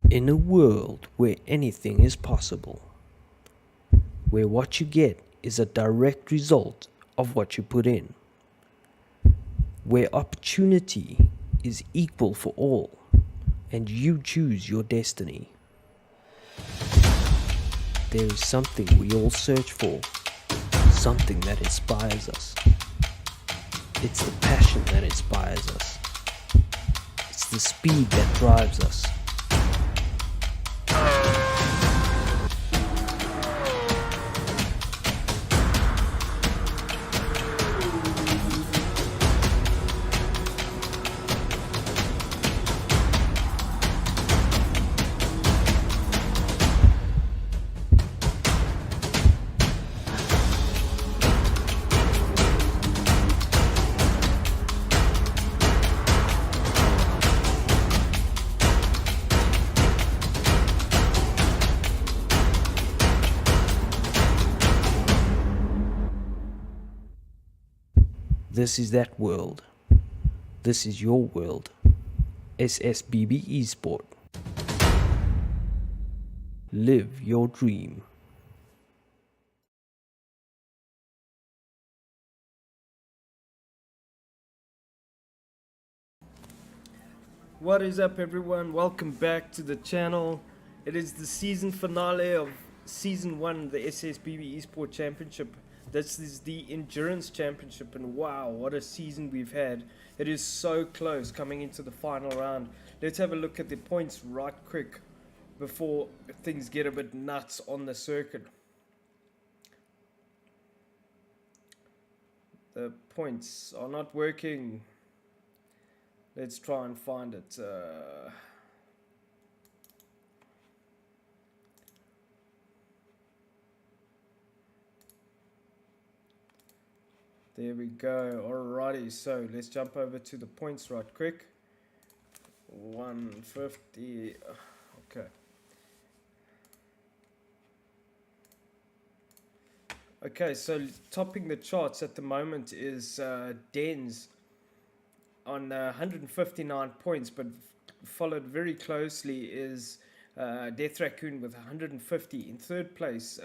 In a world where anything is possible, where what you get is a direct result of what you put in, where opportunity is equal for all and you choose your destiny, there is something we all search for, something that inspires us. It's the passion that inspires us. It's the speed that drives us. This is that world. This is your world. SSBB E-Sport. Live your dream. What is up, everyone? Welcome back to the channel. It is the season finale of season 1, the SSBB eSport Championship. This is the Endurance Championship, and wow, what a season we've had. It is so close coming into the final round. Let's have a look at the points right quick before things get a bit nuts on the circuit. The points are not working. Let's try and find it. There we go. Alrighty, so let's jump over to the points right quick. 150. Okay. Okay, so topping the charts at the moment is Dens on 159 points, but followed very closely is Death Raccoon with 150. In third place,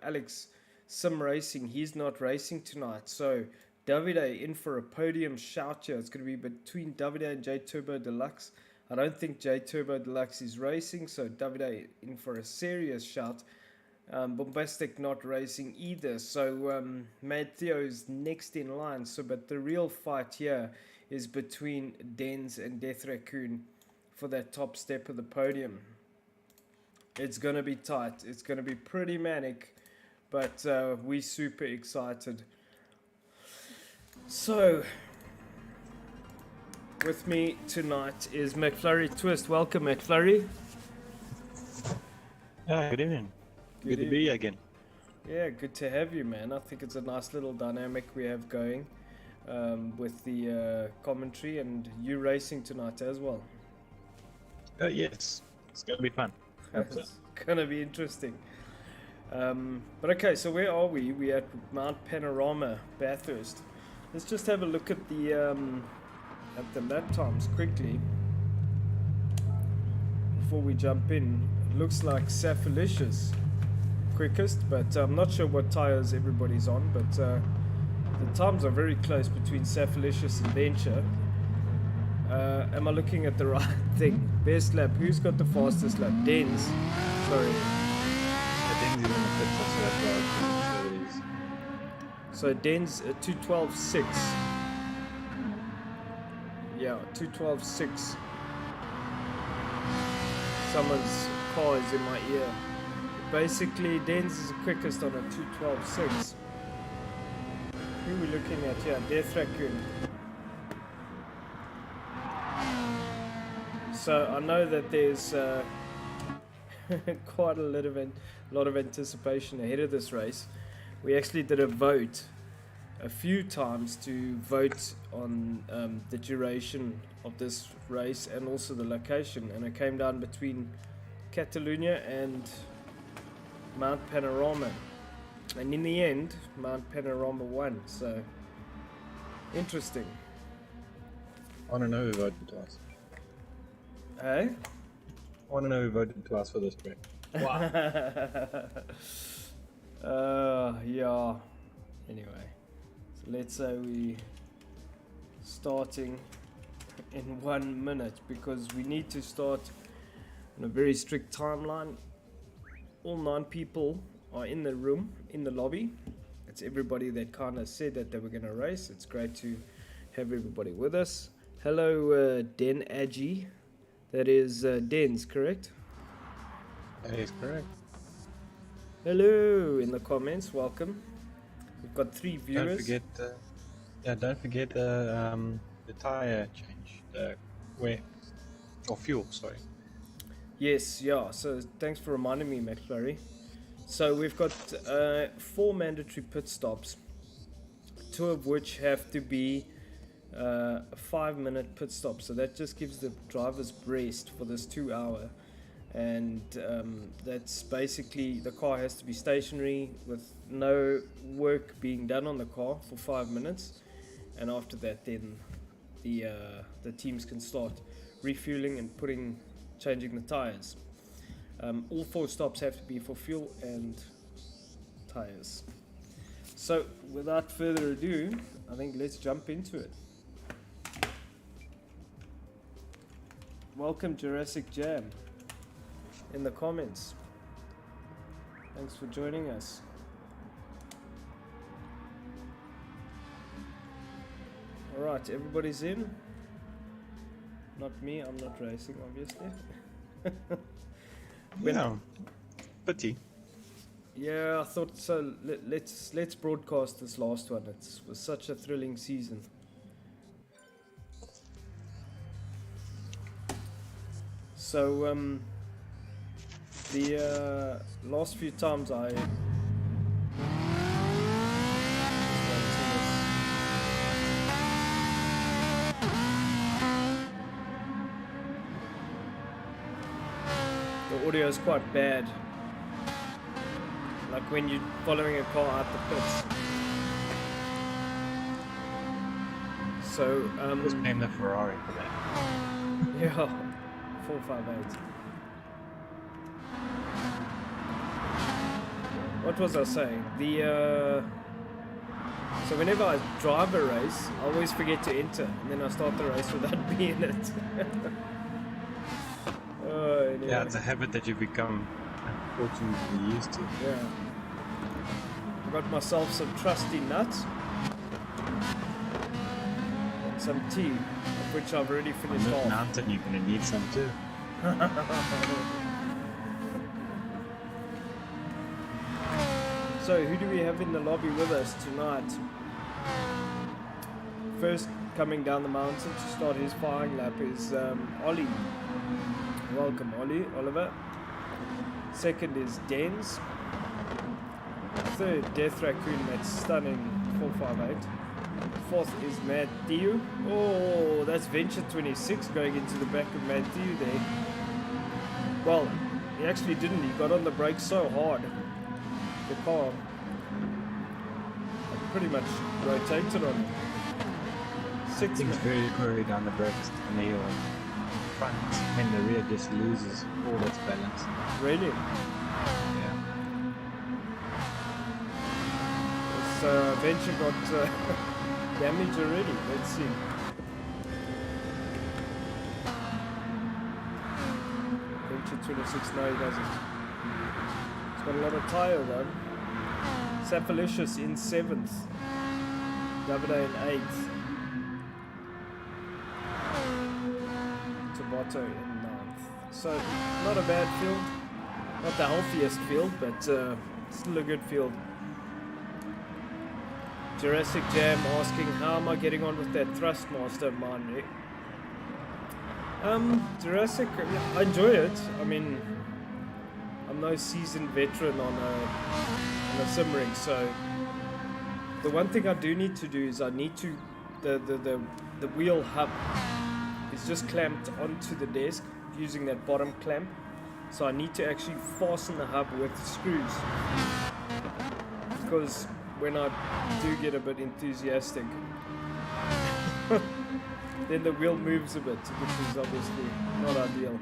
Alex Sim Racing. He's not racing tonight, so Davide in for a podium shout here. It's going to be between Davide and J Turbo Deluxe. I don't think J Turbo Deluxe is racing, so Davide in for a serious shout. Bombastic not racing either, so Mad Theo's next in line. So, but the real fight here is between Dens and Death Raccoon for that top step of the podium. It's going to be tight. It's going to be pretty manic, but we're super excited. So, with me tonight is McFlurry Twist. Welcome, McFlurry. Good evening. Good to be here again. Yeah, good to have you, man. I think it's a nice little dynamic we have going with the commentary, and you racing tonight as well. Yes, it's going to be fun. It's going to be interesting. But okay, so where are we? We're at Mount Panarama, Bathurst. Let's just have a look at the lap times quickly before we jump in. It looks like Safalicious quickest, but I'm not sure what tires everybody's on, but the times are very close between Safalicious and Venture. Am I looking at the right thing? Best lap. Who's got the fastest lap? Dens. Sorry. Dens is in the pits, so that's why it is. So Dens 2:12.6. Yeah, 2:12.6. Someone's car is in my ear. Basically, Dens is the quickest on a 2:12.6. Who are we looking at here? Death Raccoon. So I know that there's quite a lot of anticipation ahead of this race. We actually did a vote a few times to vote on the duration of this race and also the location, and it came down between Catalonia and Mount Panarama, and in the end Mount Panarama won. So interesting. I don't know who voted twice. Hey? want to know who voted twice for this break. Wow. Yeah. Anyway, so let's say we starting in 1 minute because we need to start on a very strict timeline. All 9 people are in the room, in the lobby. It's everybody that kind of said that they were going to race. It's great to have everybody with us. Hello, Den Agi. That is Den's, correct? That is correct. Hello in the comments. Welcome. We've got 3 viewers. Don't forget the tire change, the fuel. Sorry. Yes, yeah. So thanks for reminding me, McFlurry. So we've got 4 mandatory pit stops, 2 of which have to be a 5-minute pit stop. So that just gives the drivers rest for this 2 hour. And that's basically the car has to be stationary with no work being done on the car for 5 minutes. And after that, then the teams can start refueling and changing the tires. All 4 stops have to be for fuel and tires. So without further ado, I think let's jump into it. Welcome Jurassic Jam in the comments. Thanks for joining us. Alright, everybody's in. Not me, I'm not racing obviously. Yeah, pity. Yeah, I thought so. Let's broadcast this last one. It was such a thrilling season. So the last few times I the audio is quite bad. Like when you're following a car out the pits. So Just name the Ferrari for that. yeah, 458. What was I saying? So whenever I drive a race, I always forget to enter, and then I start the race without being in it. Anyway. Yeah, it's a habit that you become unfortunately used to. Yeah. I got myself some trusty nuts and some tea, of which I've already finished On this off. mountain, you're gonna need some too. So, who do we have in the lobby with us tonight? First, coming down the mountain to start his firing lap is Ollie. Welcome, Ollie, Oliver. Second is Dens. Third, Death Raccoon, that's stunning, 458. Fourth is Matthew. Oh, that's Venture 26 going into the back of Matthew there. Well, he actually didn't. He got on the brakes so hard. The car pretty much rotated on him. Six Things very quickly down the brakes and the front and the rear just loses all its balance. Really? Yeah. This Venture got damage already. Let's see. Venture 26, no he doesn't. It's got a lot of tyre though. Sapalicious in 7th. Davide in 8th. Tabotto in 9th. So, not a bad field. Not the healthiest field, but still a good field. Jurassic Jam asking, how am I getting on with that Thrustmaster of mine, Rick? Jurassic, I enjoy it. I mean, I'm no seasoned veteran on a sim rig, so the one thing I do need to do is I need to the wheel hub is just clamped onto the desk using that bottom clamp, so I need to actually fasten the hub with screws, because when I do get a bit enthusiastic then the wheel moves a bit, which is obviously not ideal.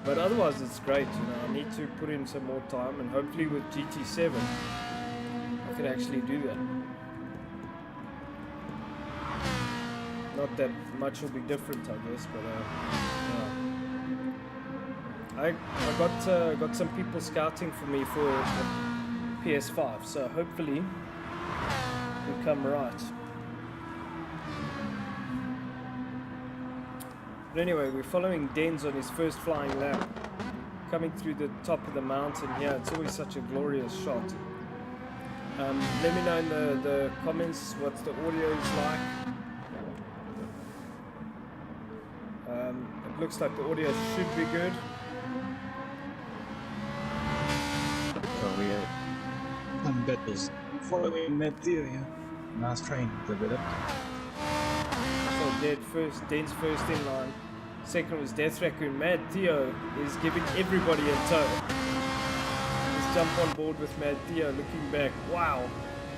But otherwise, it's great. You know, I need to put in some more time, and hopefully with GT7, I can actually do that. Not that much will be different, I guess, but yeah. I got some people scouting for me for the PS5, so hopefully it'll come right. But anyway, we're following Denz on his first flying lap, coming through the top of the mountain here. It's always such a glorious shot. Let me know in the comments what the audio is like. It looks like the audio should be good. So we are on battles following that theory. Nice train developed. So Den's first in line. Second was Death Raccoon. Mad Theo is giving everybody a tow. Let's jump on board with Mad Theo looking back. Wow.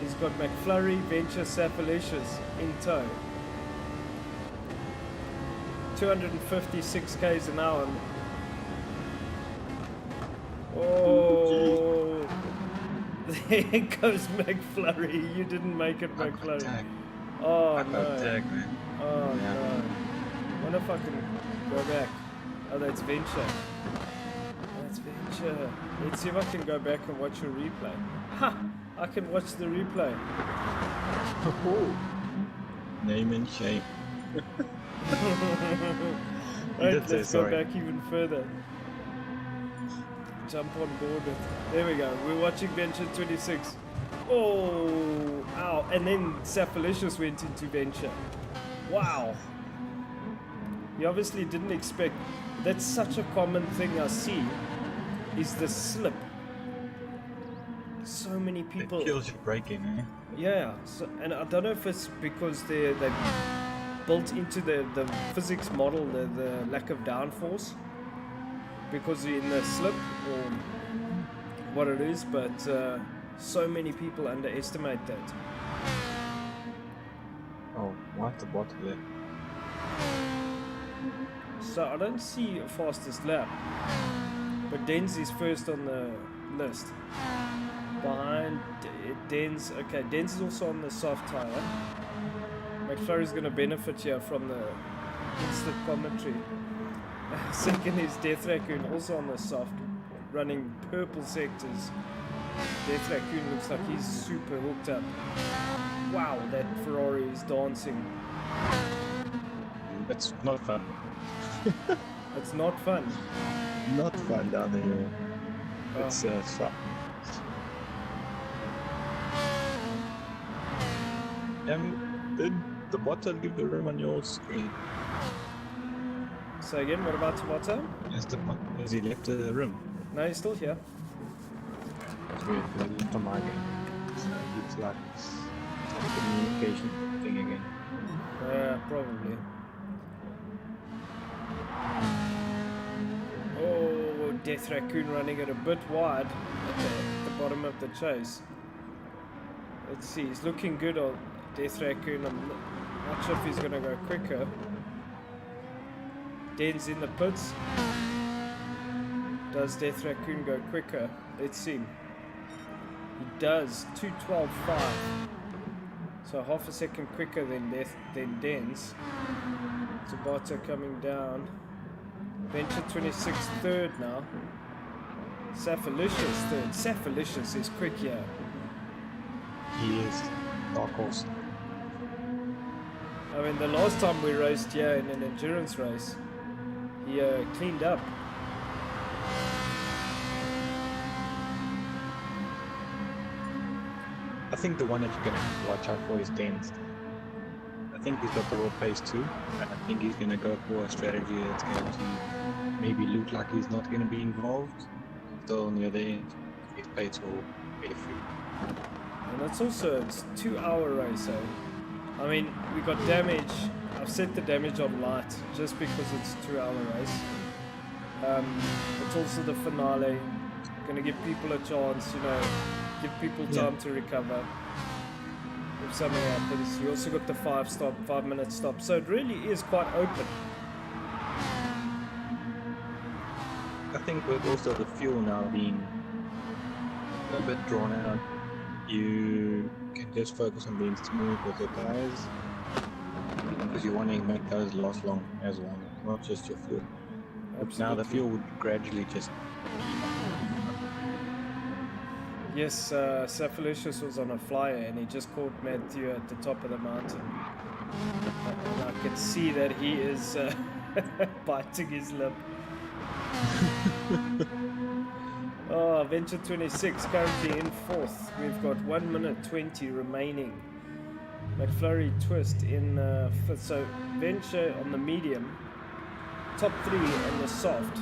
He's got McFlurry, Venture, Sapalicious in tow. 256 k's an hour. Oh, there goes McFlurry. You didn't make it, McFlurry. Oh no. Tag, man. Oh Yeah. no. I wonder if I can go back. Oh, that's Venture. That's Venture. Let's see if I can go back and watch a replay. Ha! I can watch the replay. Name and shame. Right, did say let's go sorry. back even further. Jump on board with. There we go. We're watching Venture 26. Oh, ow. And then Sapalicious went into Venture. Wow. You obviously didn't expect. That's such a common thing I see. Is the slip. So many people. It kills your braking, eh? Yeah. So, and I don't know if it's because they built into the physics model the lack of downforce because in the slip or what it is, but so many people underestimate that. Oh, what the bottom there? So I don't see a fastest lap, but Denz is first on the list. Behind Denz, okay, Denz is also on the soft tire. McFlurry's going to benefit here from the instant commentary. Second is Death Raccoon, also on the soft, running purple sectors. Death Raccoon looks like he's super hooked up. Wow, that Ferrari is dancing. That's not fun. It's not fun. Not fun down the hill. Oh. It's fun. Did the bottle leave the room on your screen? So again, what about Tabata? Has he left the room? No, he's still here. It's weird because he left on my game. So it's like a communication thing again. Yeah, probably. Oh, Death Raccoon running it a bit wide at the bottom of the chase. Let's see, he's looking good on Death Raccoon. I'm not sure if he's going to go quicker. Den's in the pits. Does Death Raccoon go quicker? Let's see. He does. 2:12.5. So half a second quicker than Den's. Tabata coming down. Venture 26 third now. Sapalicious third. Sapalicious is quick here. He is dark horse. I mean, the last time we raced here in an endurance race, he cleaned up. I think the one that you're gonna watch out for is Denz. I think he's got the raw pace too, and I think he's gonna go for a strategy that's going to maybe look like he's not gonna be involved. Still on the other end, his pace will be free. And it's also it's 2 hour race, eh? I mean, we got damage. I've set the damage on light just because it's a 2 hour race. It's also the finale. Gonna give people a chance, you know, give people time to recover if something happens. You also got the 5-minute stop. So it really is quite open. think with also the fuel now being a bit drawn out, you can just focus on being smooth with your tires because you want to make those last long as well, not just your fuel. But now the Absolutely. fuel would gradually just Yes, Cephalicious was on a flyer and he just caught Matthew at the top of the mountain. And I can see that he is biting his lip. Oh, Venture 26 currently in fourth. We've got 1 minute 20 remaining. McFlurry Twist in fifth. So Venture on the medium, top 3 on the soft.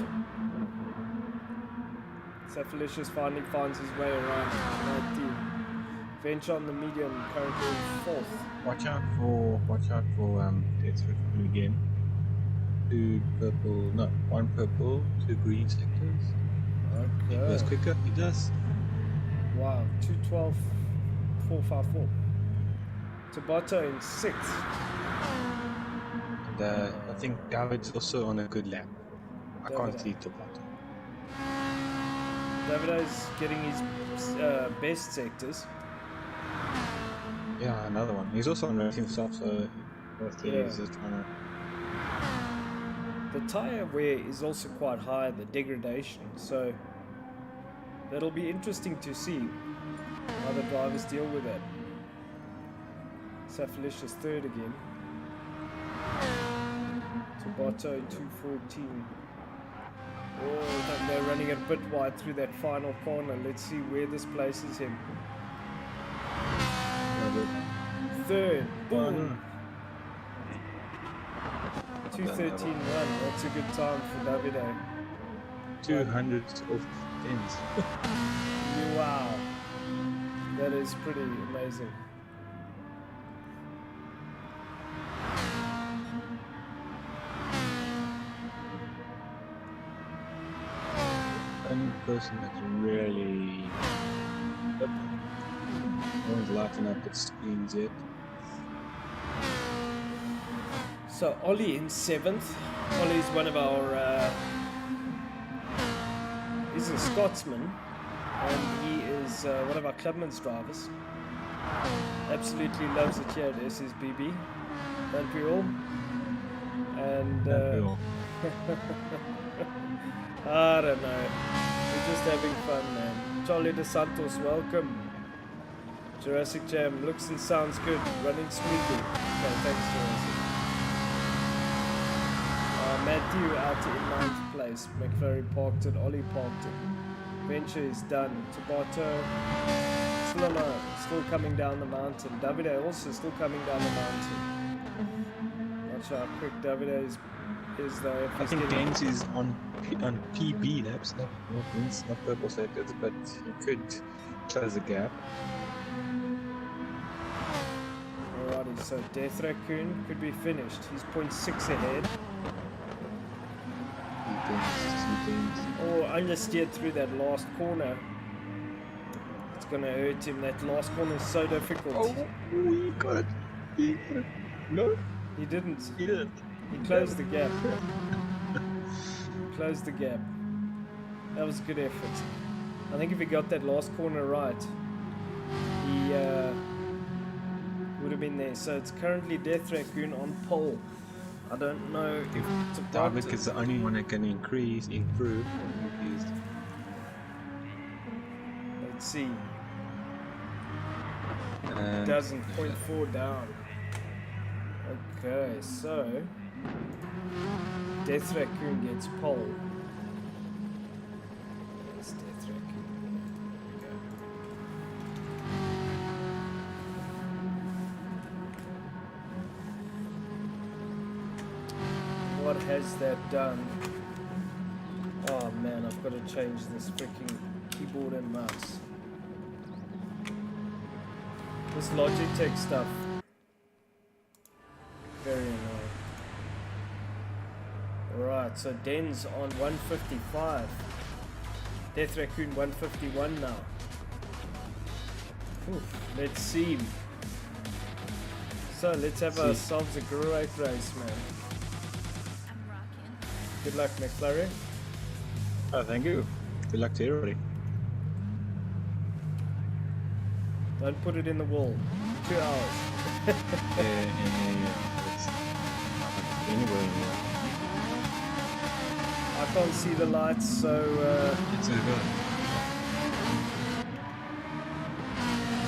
Cephalicious finally finds his way around Matthew. Venture on the medium currently in fourth. watch out for Death Raccoon again. 2 purple, no, 1 purple, 2 green sectors. He goes Okay. quicker, he does. Wow, 212, 454. Tabata in sixth. And I think David's also on a good lap. I can't David. see Tabata. Davido's getting his best sectors. Yeah, another one. He's also on racing stuff, so Yeah. he's just trying to. The tire wear is also quite high, the degradation, so that'll be interesting to see how the drivers deal with that. Cephalicious third again. Tabata in 214. Oh, and they're running a bit wide through that final corner. Let's see where this places him. Third, boom. 213.1. That's a good time for Davide. 200 of tens. Wow, that is pretty amazing. Only person that's really. No one's lighting up its screens yet. So Ollie in seventh. Ollie's one of our. He's a Scotsman, and he is one of our clubman's drivers. Absolutely loves it here at SSBB, don't we all? And I don't know. We're just having fun, man. Charlie De Santos, welcome. Jurassic Jam looks and sounds good, running smoothly. Okay, thanks, Jurassic. Matthew out in ninth place. McFlurry parked it. Ollie parked it. Venture is done. Tabata still alone, still coming down the mountain. Davide also still coming down the mountain. Not sure how quick Davide is though. If I he's think getting- Gaines is on PB laps, not wins, not purple sectors, but he could close the gap. Alrighty, so Death Raccoon could be finished. He's 0.6 ahead. He thinks. Oh, understeered through that last corner. It's gonna hurt him. That last corner is so difficult. Oh, he got it. He got it. No, He didn't. he didn't. He closed the gap. Closed the gap. That was a good effort. I think if he got that last corner right, he would have been there. So it's currently Death Raccoon on pole. I don't know if David is the only one that can improve. Let's see. And Doesn't 0.4 down. Okay, so Death Raccoon gets pole. It's Death Raccoon. Okay. What has that done? Oh man, I've got to change this freaking keyboard and mouse. This Logitech stuff. Very annoying. Alright, so Den's on 155. Death Raccoon 151 now. Oof, let's see. So let's have ourselves a great race, man. Good luck, McFlurry. Oh, thank you. Good luck to everybody. Don't put it in the wall. 2 hours. It's anywhere in here. I can't see the lights, so It's over.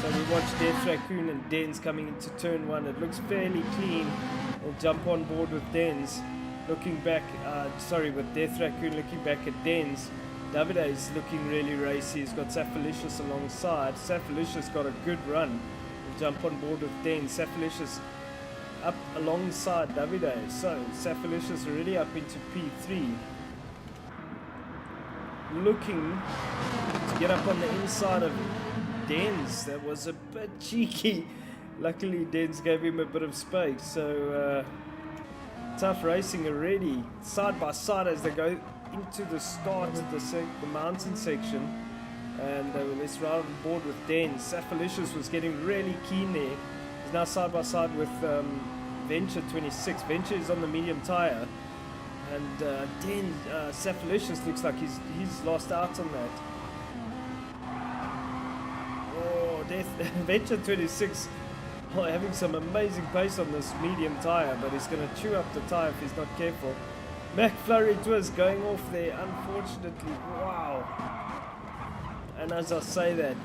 so we watch Death Raccoon and Dens coming into turn 1. It looks fairly clean. We'll jump on board with Dens. Looking back, with Death Raccoon looking back at Dens. Davide is looking really racy. He's got Saphalicious alongside. Saphalicious got a good run. We'll jump on board with Dens. Saphalicious up alongside Davide. So Saphalicious already up into P3. Looking to get up on the inside of Dens. That was a bit cheeky. Luckily Dens gave him a bit of space. So tough racing already. Side by side as they go into the start of the mountain section. And let's ride on board with Dens. Saphalicious was getting really keen there. He's now side by side with Venture 26. Venture is on the medium tyre. And Saphalicious looks like he's lost out on that. Oh, Venture 26 having some amazing pace on this medium tyre, but he's going to chew up the tyre if he's not careful. McFlurry Twist going off there, unfortunately. Wow. And as I say that,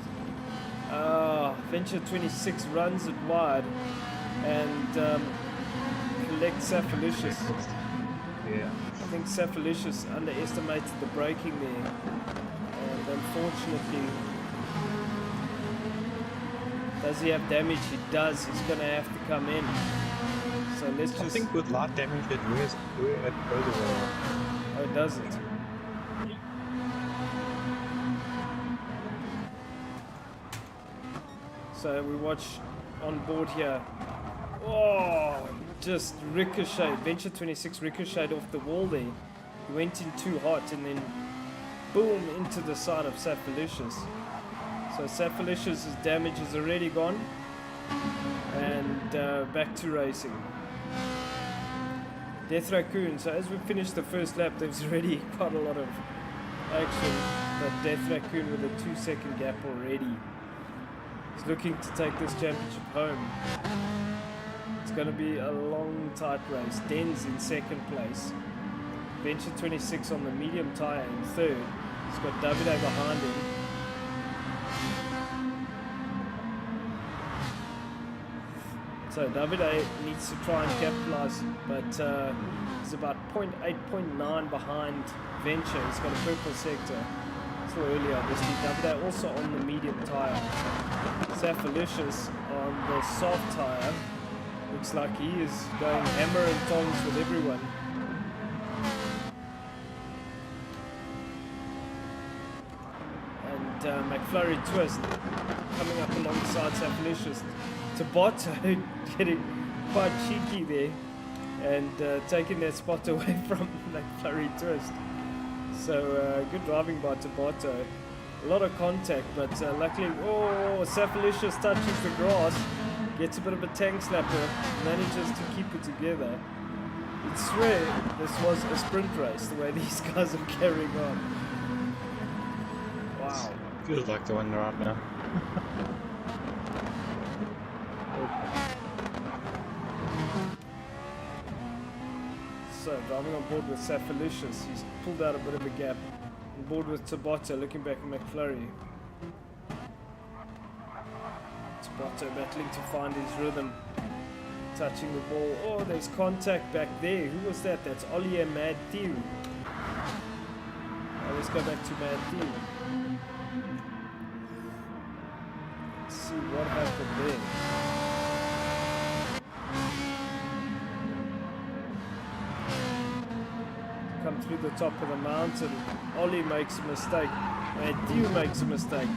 Venture 26 runs it wide and collects Saphalicious. Yeah. I think Saphalicious underestimated the braking there, and unfortunately, does he have damage? He does. He's going to have to come in. So let's just... I think with light damage it goes over. Oh, it doesn't. So we watch on board here. Oh, just ricochet. Venture 26 ricocheted off the wall there. He went in too hot and then boom into the side of Saphalicious. So Saphalicious' damage is already gone. And back to racing. Death Raccoon. So as we finish the first lap, there's already quite a lot of action. But Death Raccoon with a 2-second gap already. He's looking to take this championship home. It's going to be a long, tight race. Dens in second place. Venture 26 on the medium tyre in third. He's got Davide behind him. So Davide needs to try and capitalise, but he's about 0.8, 0.9 behind Venture. He's got a purple sector. Saw earlier, obviously. Davide also on the medium tyre. Saphalicious on the soft tyre. Looks like he is going hammer and tongs with everyone. And McFlurry Twist coming up alongside Saphalicious. Tabato getting quite cheeky there and taking that spot away from McFlurry Twist. So good driving by Tabato. A lot of contact, but luckily, Saphalicious touches the grass, gets a bit of a tank slapper, manages to keep it together. You'd swear this was a sprint race, the way these guys are carrying on. Wow. Feels like the one right now. So, driving on board with Saphalicious, he's pulled out a bit of a gap. On board with Tabato, looking back at McFlurry. Tabato battling to find his rhythm. Touching the ball. Oh, there's contact back there. Who was that? That's Ollie and Mad Theo. Oh, let's go back to Mad Theo. Let's see what happened there. Come through the top of the mountain. Ollie makes a mistake. Matthew makes a mistake.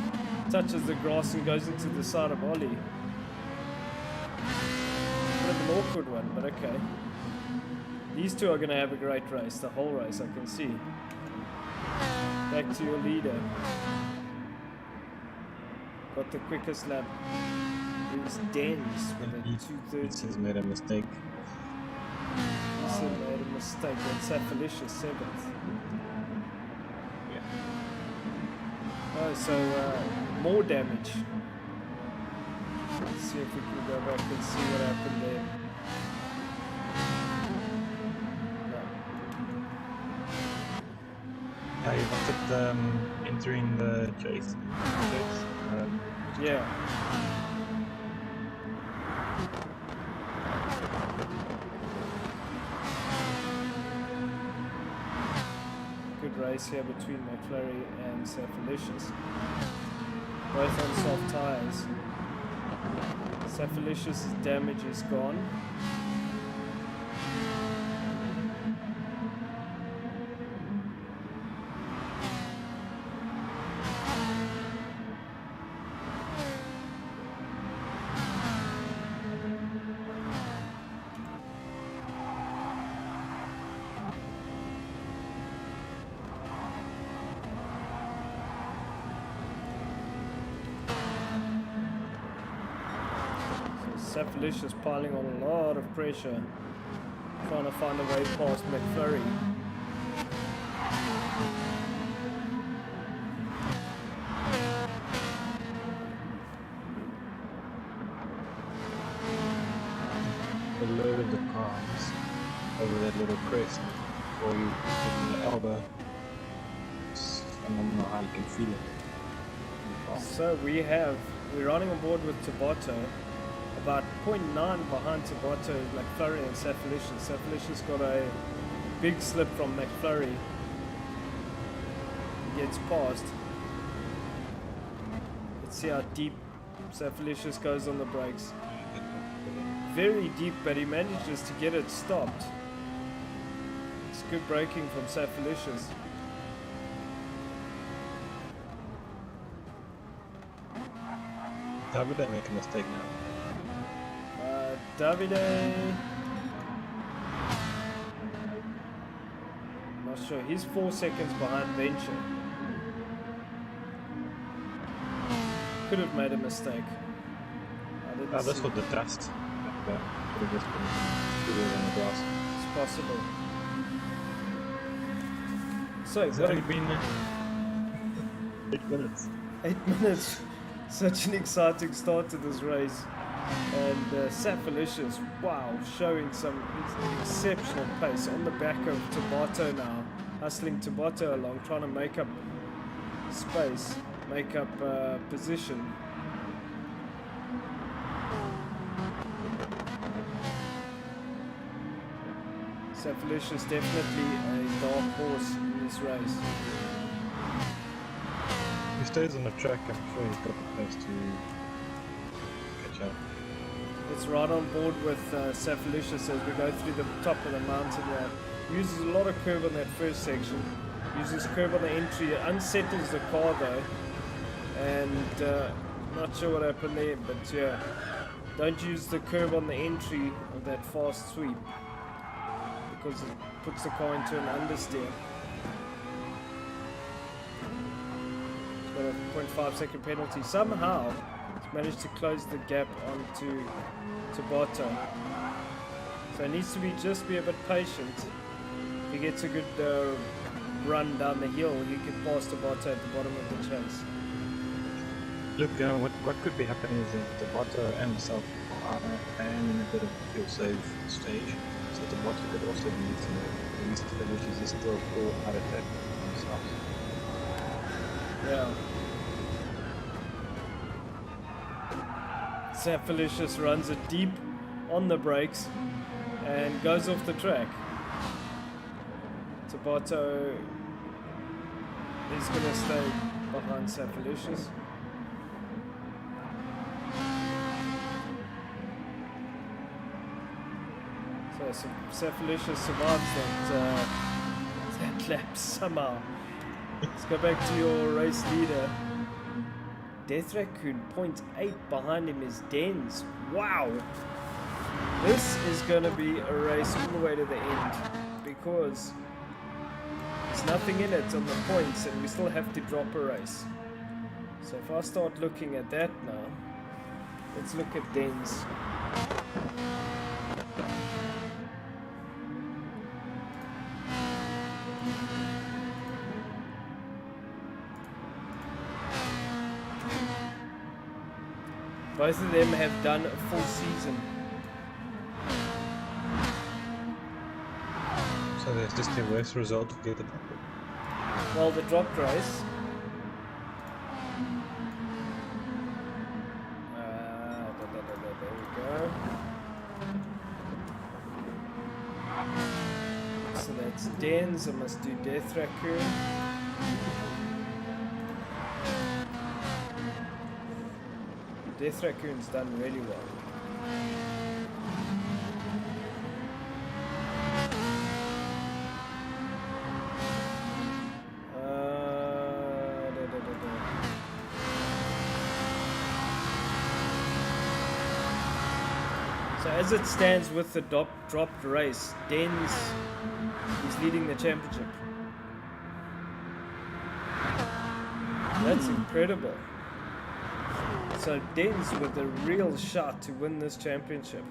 Touches the grass and goes into the side of Ollie. Bit of an awkward one, but okay. These two are going to have a great race, the whole race, I can see. Back to your leader. Got the quickest lap. It's Dens with a 2:30. He's made a mistake. Made a mistake. That's Saphalicious 7th. Yeah. Oh, so more damage. Let's see if we can go back and see what happened there. No. Yeah, you wanted entering the chase. Yeah. Good race here between McFlurry and Safalicious. Both on soft tires. Safalicious's damage is gone. Safalicious piling on a lot of pressure, trying to find a way past McFlurry. Below the cars, over that little crest, or you hit the elbow. It's phenomenal how you can feel it. So we're running on board with Tabotto. About 0.9 behind Tabotto, McFlurry and Safalicious. Safalicious got a big slip from McFlurry. He gets past. Let's see how deep Safalicious goes on the brakes. Very deep, but he manages to get it stopped. It's good braking from Safalicious. Davide make a mistake now. Davide, not sure, he's 4 seconds behind Venture. Could have made a mistake. That's what the test. Could have just been 2 wheels on the grass. It's possible. So, It's only been 8 minutes. 8 minutes. Such an exciting start to this race. And Safalicious, wow, showing some exceptional pace on the back of Tabotto now, hustling Tabotto along, trying to make up space, make up position. Safalicious definitely a dark horse in this race. He stays on the track, I'm sure he's got the pace to catch up. It's right on board with Safalicious as we go through the top of the mountain here. Uses a lot of curb on that first section. Uses curb on the entry. It unsettles the car though. And not sure what happened there, but yeah. Don't use the curb on the entry of that fast sweep, because it puts the car into an understeer. It's got a 0.5 second penalty. Somehow it's managed to close the gap onto Tabotto. So he needs to just be a bit patient. If he gets a good run down the hill, he can pass Tabotto at the bottom of the chase. Look, what could be happening is that the Tabotto and himself are in a bit of a fuel save stage. So the Tabotto could also be at least which is still full heart attack themselves. Yeah. Safalicious runs it deep on the brakes and goes off the track. Tabotto is going to stay behind Safalicious. So Safalicious survives that lap somehow. Let's go back to your race leader. Death Raccoon, 0.8 behind him is Dens. Wow! This is going to be a race all the way to the end, because there's nothing in it on the points and we still have to drop a race. So if I start looking at that now, let's look at Dens. Both of them have done a full season. So that's just the worst result to get it. Well, the dropped race. There we go. So that's Dens. I must do Death Raccoon. Death Raccoon's done really well. So as it stands with the dropped race, Dens is leading the championship. That's incredible. So Dens with a real shot to win this championship.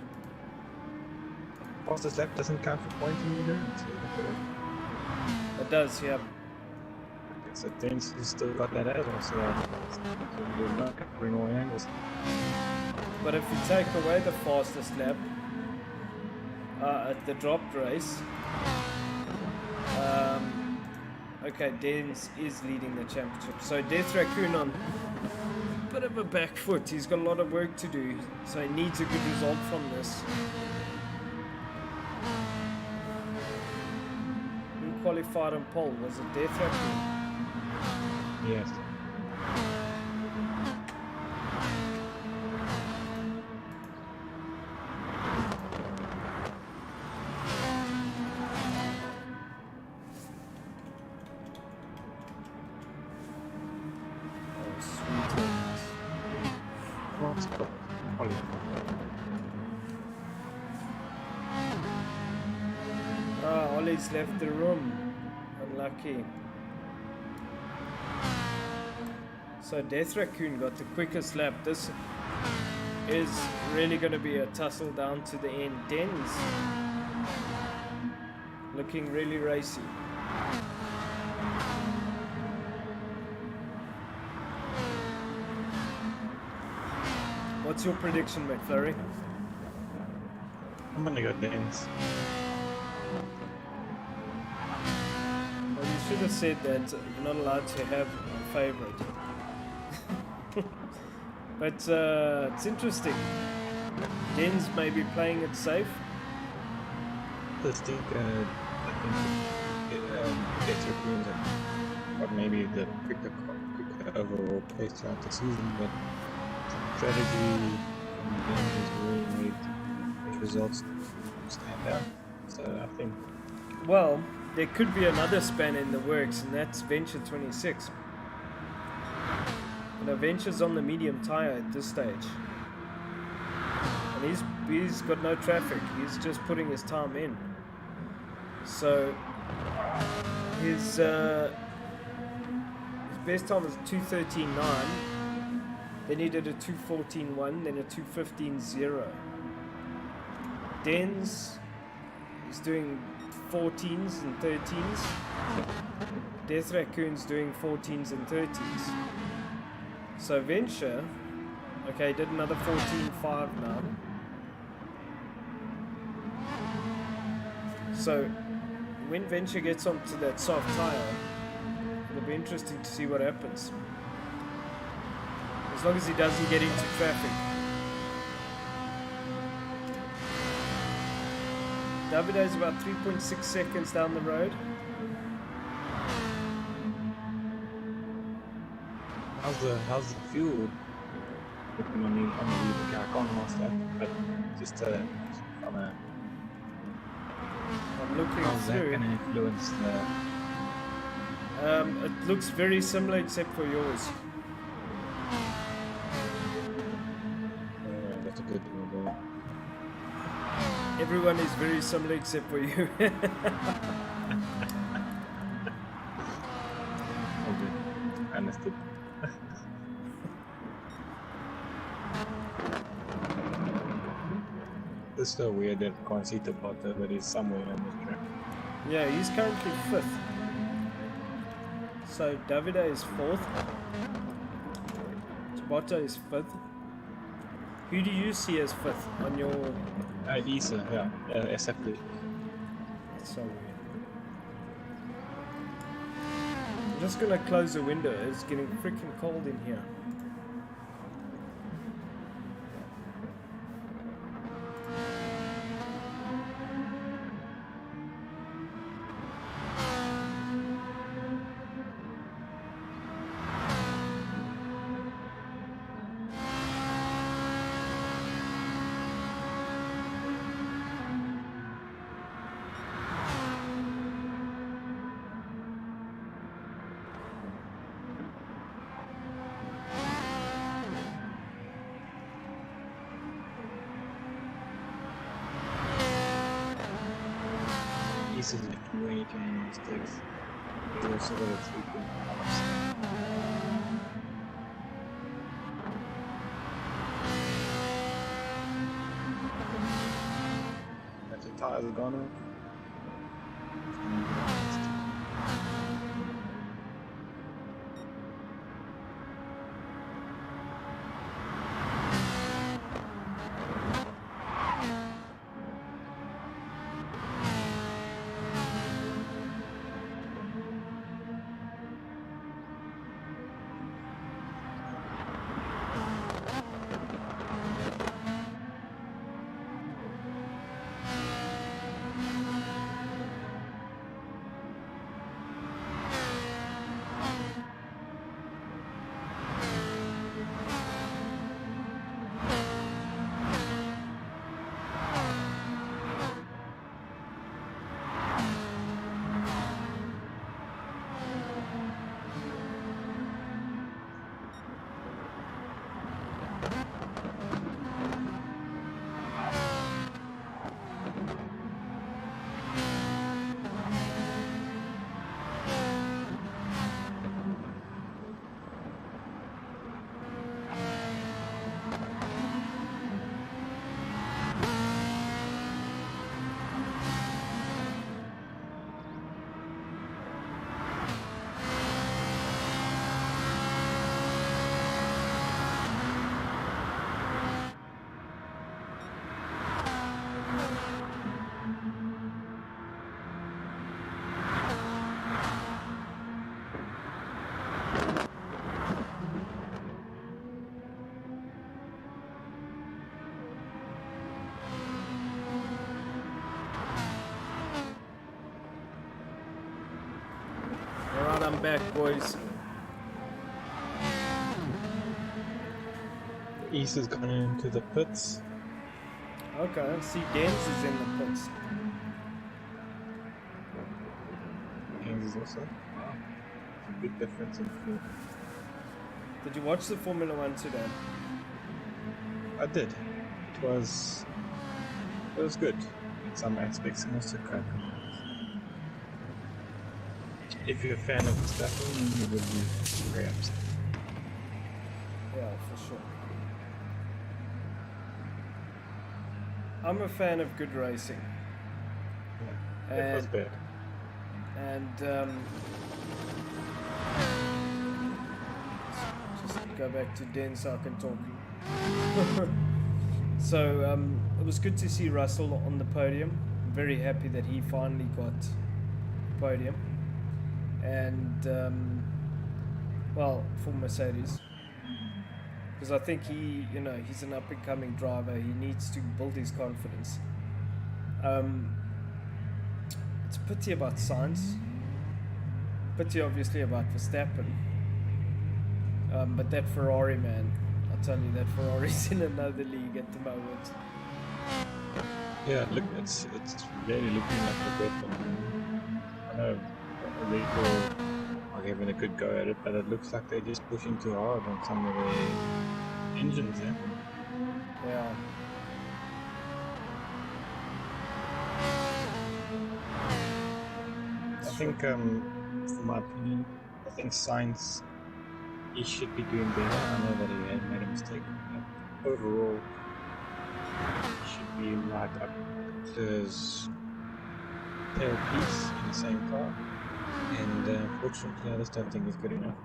Fastest lap doesn't count for pointing either. It does, yeah. So Dens has still got that as well, so you're not covering all angles. But if you take away the fastest lap at the dropped race, okay, Dens is leading the championship. So Death Raccoon on a bit of a back foot. He's got a lot of work to do, so he needs a good result from this. Who qualified on pole? Was it Death Raccoon? Yes. Ollie's left the room. Unlucky. So Death Raccoon got the quickest lap. This is really going to be a tussle down to the end. Dens looking really racy. What's your prediction, McFlurry? I'm gonna go Dens. Well, you should have said that you're not allowed to have a favorite. But it's interesting. Dens may be playing it safe. I think Death Raccoon's got maybe the quicker overall pace throughout the season, but strategy from Dens has really made his results stand out. So I think. Well, there could be another span in the works, and that's Venture 26. You know, Venture's on the medium tire at this stage, and he's got no traffic. He's just putting his time in. So his best time was 2:13.9. Then he did a 2:14.1, then a 2:15.0. Dens is doing 14s and 13s. Death Raccoon's doing 14s and 30s. So Venture, okay, did another 14.5 now. So when Venture gets onto that soft tire, it'll be interesting to see what happens. As long as he doesn't get into traffic. Davide's about 3.6 seconds down the road. How's the fuel? Looking on the I can't ask that, but just from a. I'm looking How's that through. going to influence the? It looks very similar except for yours. That's a good one. Everyone is very similar except for you. Oh, good. Understood. It's so weird that I can't see the butter, but he's somewhere on this track. Yeah, he's currently 5th. So Davide is 4th. Tabata is 5th. Who do you see as fifth on your? Isa, yeah, SFB. That's so weird. I'm just gonna close the window. It's getting freaking cold in here. Isa's making way too many mistakes. He also got a 3.5. That's the tires gone off. Alright, I'm back, boys. Isa's gone into the pits. Okay, see, Dance is in the pits. Haynes is also. Wow. Big difference in fuel. Did you watch the Formula One today? I did. It was good in some aspects and also crap. If you're a fan of Verstappen, you would be very upset. Yeah, for sure. I'm a fan of good racing. Yeah, it was bad. And just go back to Den so I can talk. So it was good to see Russell on the podium. I'm very happy that he finally got the podium. And well, for Mercedes, because I think he's an up and coming driver. He needs to build his confidence. It's a pity about Sainz, pity obviously about Verstappen, but that Ferrari, man, I'll tell you, that Ferrari's in another league at the moment. Yeah, look, it's really looking like a good one. I know Red Bull are having a good go at it, but it looks like they're just pushing too hard on some of their engines, yeah? Yeah. I think, for my opinion, I think Sainz, he should be doing better. I know that he had made a mistake, but overall, he should be right up to his tailpiece in the same car. And fortunately, I just don't think he's good enough.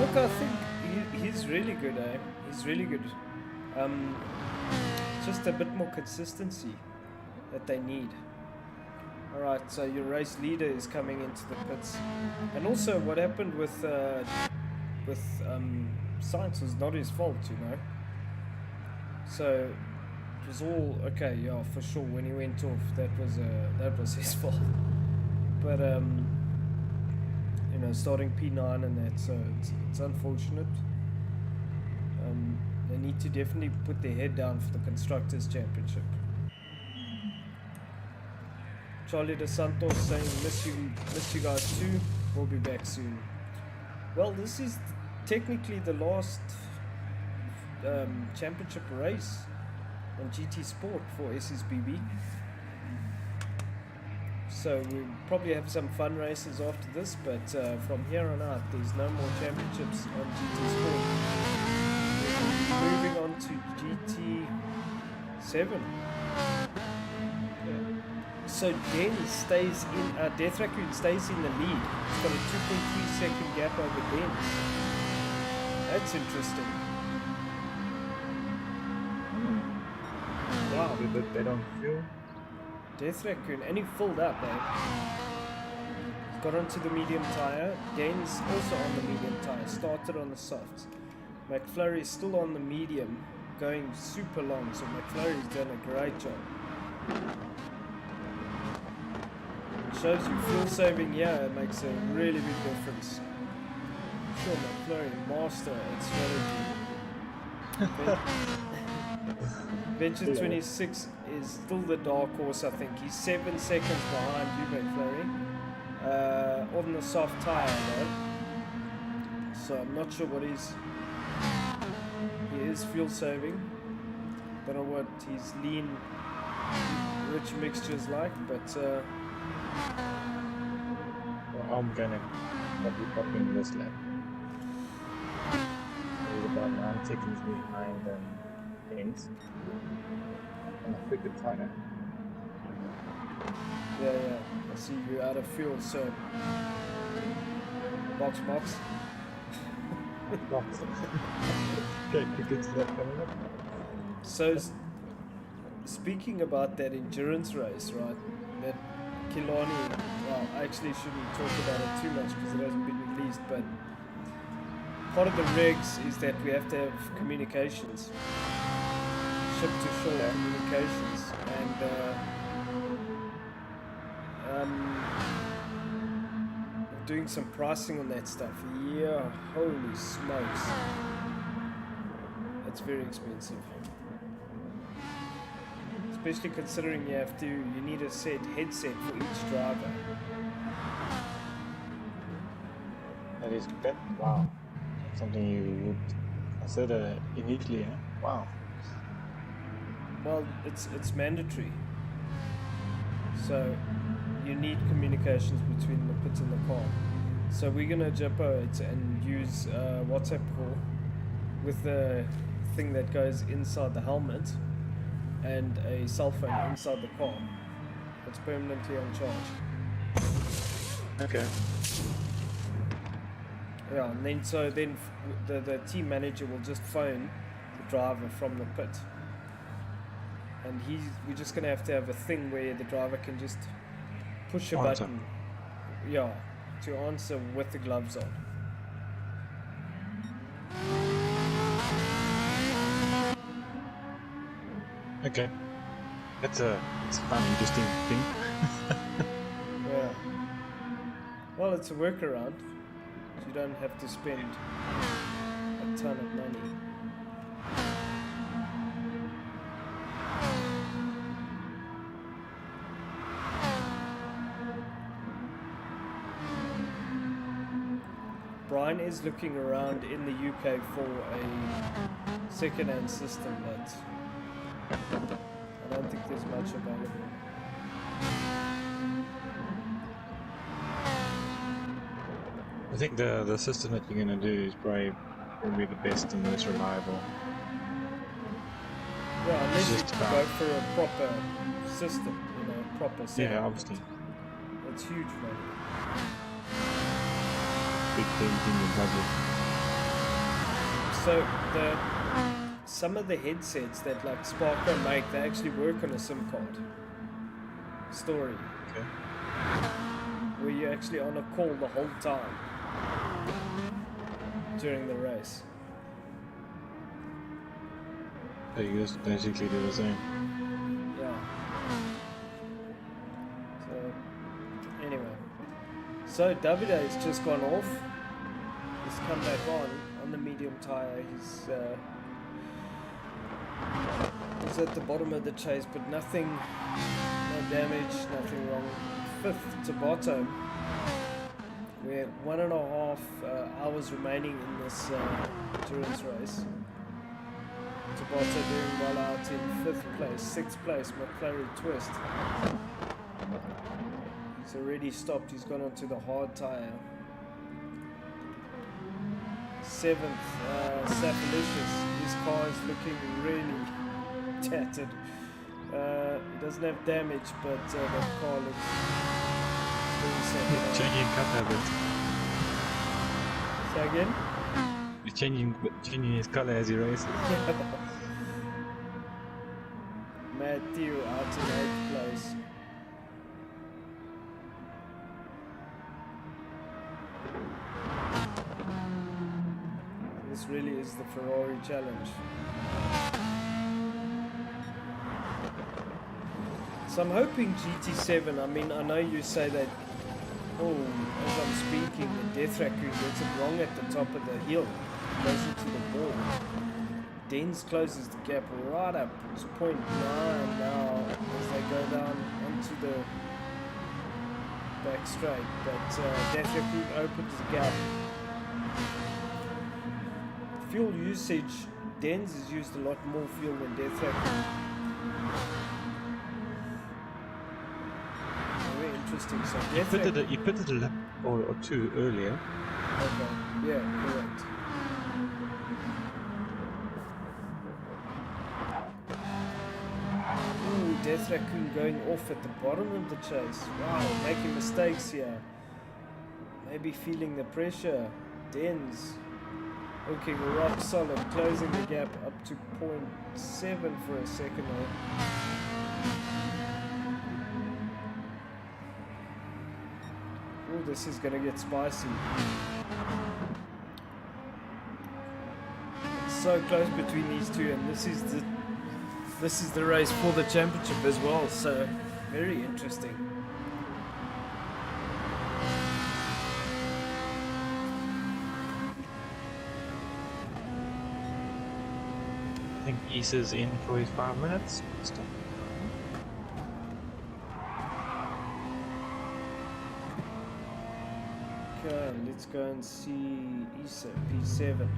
Look, I think he's really good, eh? He's really good. Just a bit more consistency that they need. Alright, so your race leader is coming into the pits. And also what happened with Science was not his fault, you know. So it was all okay, yeah, for sure. When he went off, that was his fault. But you know, starting P9 and that, so it's unfortunate. They need to definitely put their head down for the Constructors' Championship. Charlie De Santos saying, miss you guys too. We'll be back soon. Well, this is technically the last championship race on GT Sport for SSBB. So we'll probably have some fun races after this, but from here on out, there's no more championships on GT Sport. Moving on to GT7. So Den stays in, Death Raccoon stays in the lead. He's got a 2.3 second gap over Den's. That's interesting. Wow. They don't feel. Death Raccoon, and he filled up, eh? He's got onto the medium tyre. Den's also on the medium tyre, started on the softs. McFlurry is still on the medium, going super long, so McFlurry's done a great job. Shows you fuel saving here, it makes a really big difference. Sure, McFlurry, master at strategy. Venture 26 is still the dark horse, I think. He's 7 seconds behind you, McFlurry. On the soft tyre, though. So I'm not sure what he is fuel saving. Don't know what his lean, rich mixture is like, but Well, I'm gonna probably pop in this lap. He's about 9 seconds behind Den's. And a quicker tire. yeah, I see you out of fuel, so box. Okay, quicker to that coming up. So speaking about that endurance race, right? That Kilani, well, I actually shouldn't talk about it too much because it hasn't been released, but part of the regs is that we have to have communications, ship to shore communications, and doing some pricing on that stuff. Yeah, holy smokes, it's very expensive. Especially considering you need a set headset for each driver. That is bad. Wow. Something you would consider initially, huh? Wow. Well, it's mandatory. So you need communications between the pit and the car. So we're gonna jumpo it and use a WhatsApp call with the thing that goes inside the helmet and a cell phone inside the car. It's permanently on charge. Okay. Yeah, and then the team manager will just phone the driver from the pit, and we're just gonna have to have a thing where the driver can just push a Answer. button, yeah, to answer with the gloves on. Okay. It's a fun, interesting thing. Yeah. Well, it's a workaround. So you don't have to spend a ton of money. Brian is looking around in the UK for a second-hand system, but I don't think there's much available. I think the system that you're gonna do is probably the best and most reliable. Yeah, unless you just go about- for a proper system, proper setup. Yeah, obviously. It's huge money. Big things in your budget. So some of the headsets that like Sparko make, they actually work on a SIM card. Story. Okay. Where you're actually on a call the whole time during the race. So you just basically do the same. Yeah. So anyway, so Davide has just gone off. He's come back on the medium tire. He's at the bottom of the chase, but nothing, no damage, nothing wrong. 5th to bottom. We're 1.5 hours remaining in this endurance race. Tabata doing well out in 5th place. 6th place, McLaren Twist. He's already stopped, he's gone onto the hard tyre. 7th, Sapalicious. His car is looking really tattered. He doesn't have damage, but the car looks very sad. Changing cut habit. Say again? He's changing his color as he races. Matthew out in 8th place. This really is the Ferrari challenge. So I'm hoping GT7, I mean, I know you say that, oh, as I'm speaking, the Death Raccoon gets it wrong at the top of the hill, goes into the wall. Dens closes the gap right up, it's 0.9 now as they go down onto the back straight, but Death Raccoon opens the gap. Fuel usage, Dens has used a lot more fuel than Death Raccoon. Very interesting. So You put it a lap or two earlier. Okay, yeah, correct. Ooh, Death Raccoon going off at the bottom of the chase. Wow, making mistakes here. Maybe feeling the pressure. Dens looking rock solid, closing the gap up to 0.7 for a second there. Oh, this is gonna get spicy. It's so close between these two, and this is the race for the championship as well. So very interesting. I think Issa's in for his 5 minutes. Stop. Okay, let's go and see Issa P7.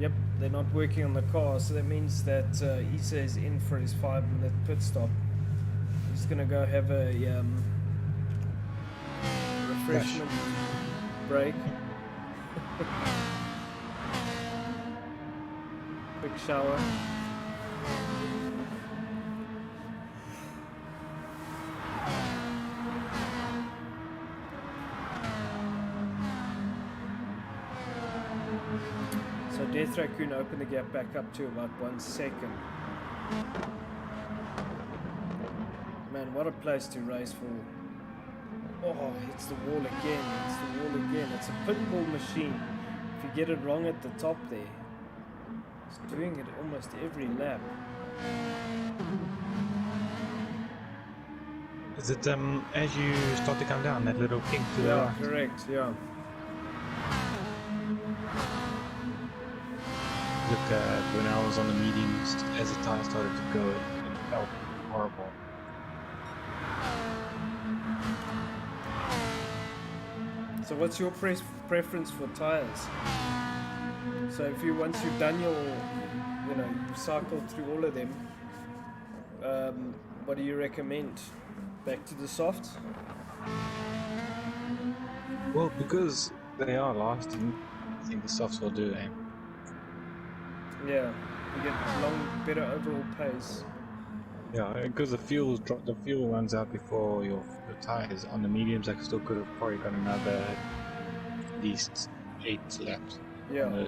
Yep, they're not working on the car, so that means that Issa is in for his 5-minute pit stop. He's gonna go have a refreshment break. Quick shower. So Death Raccoon opened the gap back up to about 1 second. Man, what a place to race for. Oh, hits the wall again. It's the wall again. It's a pinball machine. If you get it wrong at the top there, it's doing it almost every lap. Is it as you start to come down that little pink to the right? Correct, yeah. Look, when I was on the mediums, as the tire started to go, it felt horrible. So what's your preference for tires? So if you, once you've done your, you've cycled through all of them, what do you recommend? Back to the softs? Well, because they are lasting, I think the softs will do, eh? Yeah, you get better overall pace. Yeah, because the fuel runs out before your tires. On the mediums, I still could have probably got another at least 8 laps. Yeah.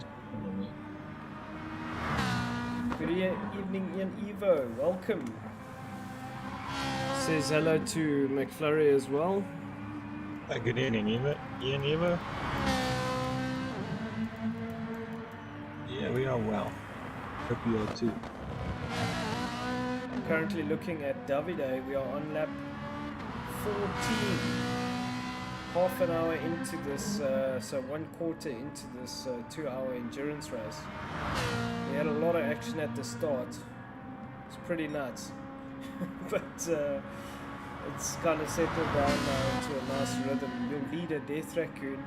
Good evening, Ian Evo. Welcome. Says hello to McFlurry as well. Good evening, Ian Eva. Yeah, we are well. Hope you are too. Currently looking at Davide. We are on lap 14. Half an hour into this, so 1/4 into this 2-hour endurance race. We had a lot of action at the start. It's pretty nuts. But it's kind of settled down now into a nice rhythm. Your leader, Death Raccoon,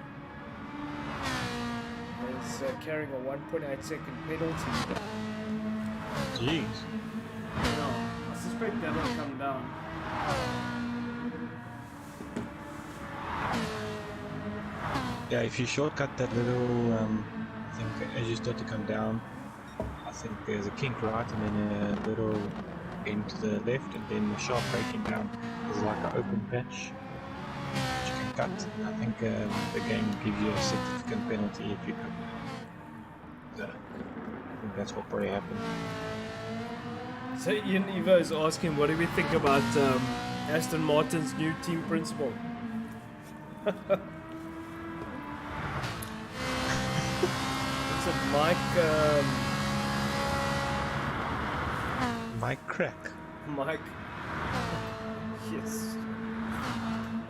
is carrying a 1.8 second penalty. Jeez. Yeah, I suspect that'll come down. Yeah, if you shortcut that little, I think as you start to come down, I think there's a kink right and then a little bend to the left and then a sharp braking down. There's like an open patch which you can cut. I think the game gives you a significant penalty if you cut. So I think that's what probably happened. So Ian Evo is asking, what do we think about Aston Martin's new team principal? It's a Mike Crack. Mike. Yes.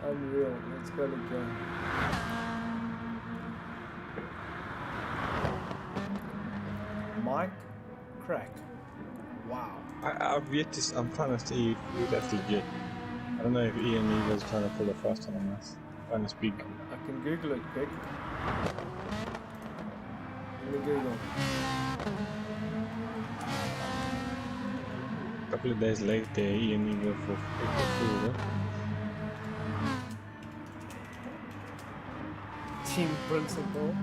Unreal. Let's go to go. Mike Crack. Wow. I've yet to. I'm trying to see if that's legit. I don't know if Ian Eva's trying to pull a fast one on us. Trying to speak. I can Google it quick. Let me Google. A couple of days later, Ian Eva for April. Team principal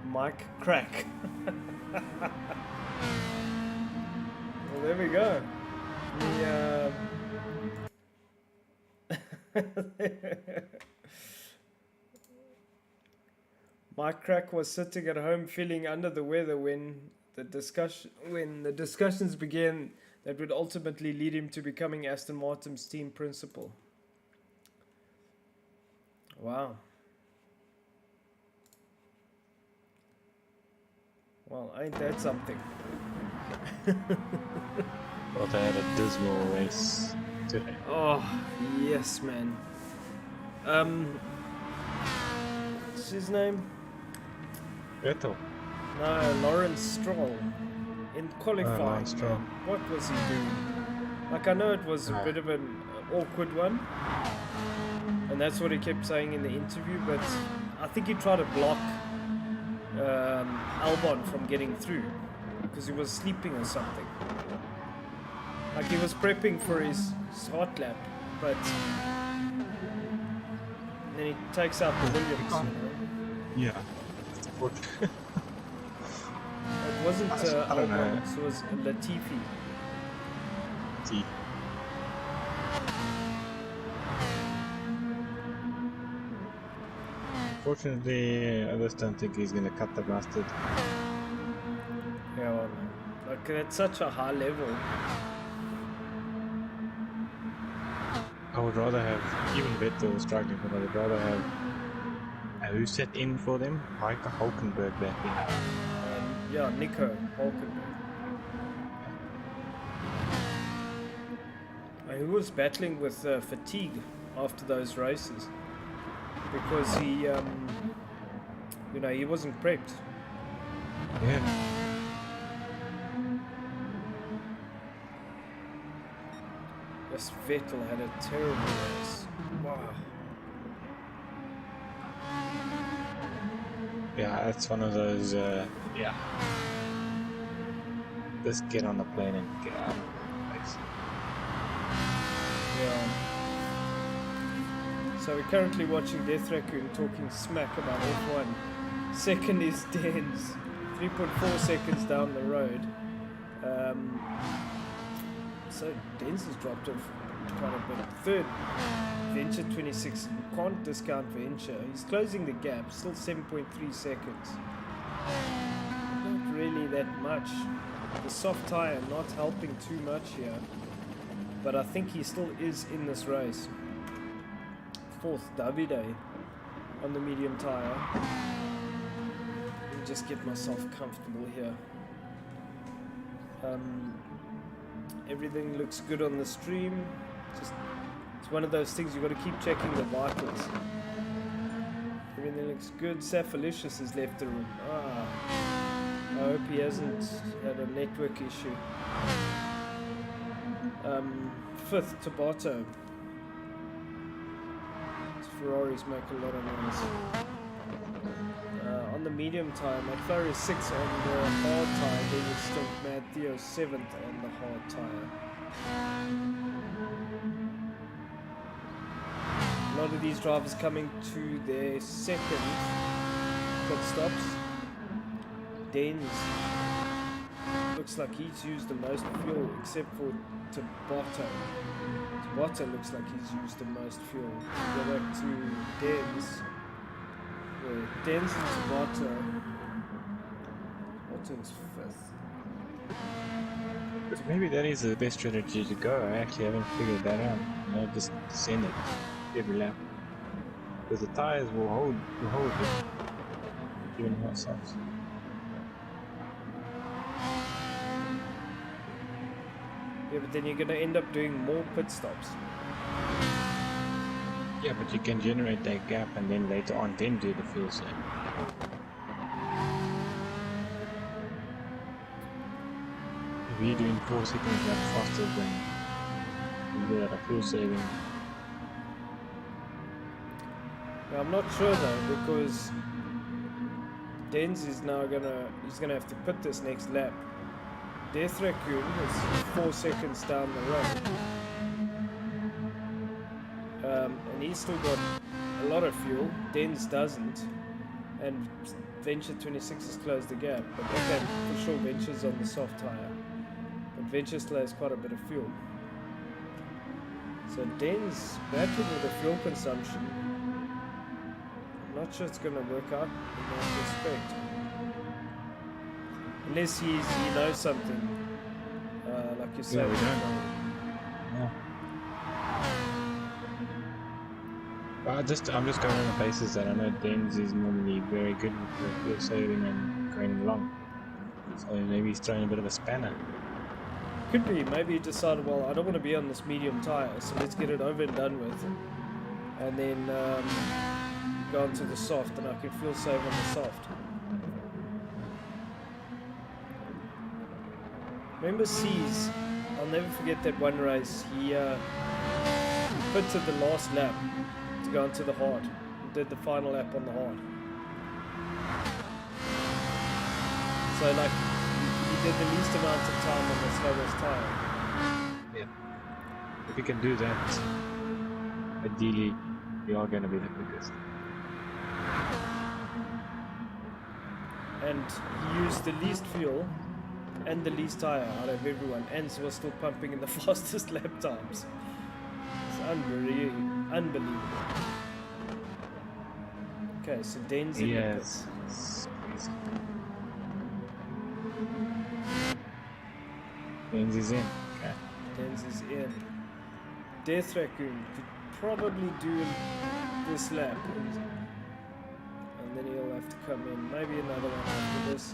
Mike Crack. Well, there we go. Mike Crack was sitting at home feeling under the weather when the discussions began that would ultimately lead him to becoming Aston Martin's team principal. Wow. Well, ain't that something? Well, they had a dismal race today. Oh, yes, man. What's his name? Vettel. No, Lawrence Stroll. In qualifying, Lawrence Stroll. man, what was he doing? Like, I know it was a bit of an awkward one, and that's what he kept saying in the interview, but I think he tried to block Albon from getting through because he was sleeping or something. Like, he was prepping for his hot lap, but then he takes out the Williams, you know. Yeah. It wasn't I don't know. Albon, it was Latifi. See. Fortunately, I just don't think he's gonna cut the bastard. Yeah, well, like, at such a high level. I would rather have, even Vettel was struggling, but I would rather have who set in for them? Micah Hulkenberg back in. Yeah, Nico Hulkenberg. He was battling with fatigue after those races because he, he wasn't prepped. Yeah. This Vettel had a terrible race. Wow. Yeah, it's one of those, yeah. Just get on the plane and get out of the place. Yeah. So we're currently watching Death Raccoon talking smack about F1. Second is Dens, 3.4 seconds down the road. So Dens has dropped off quite a bit. Third, Venture 26. You can't discount Venture. He's closing the gap, still 7.3 seconds. Not really that much. The soft tyre not helping too much here, but I think he still is in this race. Fourth, Davide on the medium tyre. Let me just get myself comfortable here. Everything looks good on the stream. Just, it's one of those things you've got to keep checking the vitals. Everything looks good. Safalicious has left the room. I hope he hasn't had a network issue. Fifth, Tabata. Ferraris make a lot of noise. On the medium tyre, McLaren is 6th on the hard tyre, then it's still Mad Theo 7th on the hard tyre. A lot of these drivers coming to their second pit stops. Dens looks like he's used the most fuel except for Tabata. Tabata looks like he's used the most fuel. Go back to Dens. Yeah, Dens and Tabata. Tabatan's 5th. So maybe that is the best strategy to go. I actually haven't figured that out. Just send it every lap. Because the tires will hold it. Even hot softs. Yeah, but then you're going to end up doing more pit stops. Yeah, but you can generate that gap and then later on then do the fuel save. If you're doing 4 seconds lap faster than you do at a fuel saving. Yeah, I'm not sure though, because Dens is now he's gonna have to pit this next lap. Death Raccoon is 4 seconds down the road. And he's still got a lot of fuel. Dens doesn't. And Venture 26 has closed the gap. But okay, for sure Venture's on the soft tyre. But Venture still has quite a bit of fuel. So Dens battling with the fuel consumption. I'm not sure it's going to work out in that respect. Unless he knows something, like you said. Yeah, we don't. Yeah. But I'm just going on the basis that I know Dens is normally very good with fuel saving and going along. So maybe he's throwing a bit of a spanner. Could be. Maybe he decided, well, I don't want to be on this medium tyre, so let's get it over and done with. And then go onto the soft, and I can fuel save on the soft. Remember C's, I'll never forget that one race, he put to the last lap to go onto the hard. He did the final lap on the hard. So like, he did the least amount of time on the slowest tyre. Yeah. If you can do that, ideally you are going to be the quickest. And he used the least fuel and the least tyre out of everyone, and was still pumping in the fastest lap times. It's unbelievable. Okay, so Dens in the pits. Dens is in. Okay. Dens is in. Death Raccoon could probably do this lap, and then he'll have to come in. Maybe another one after this.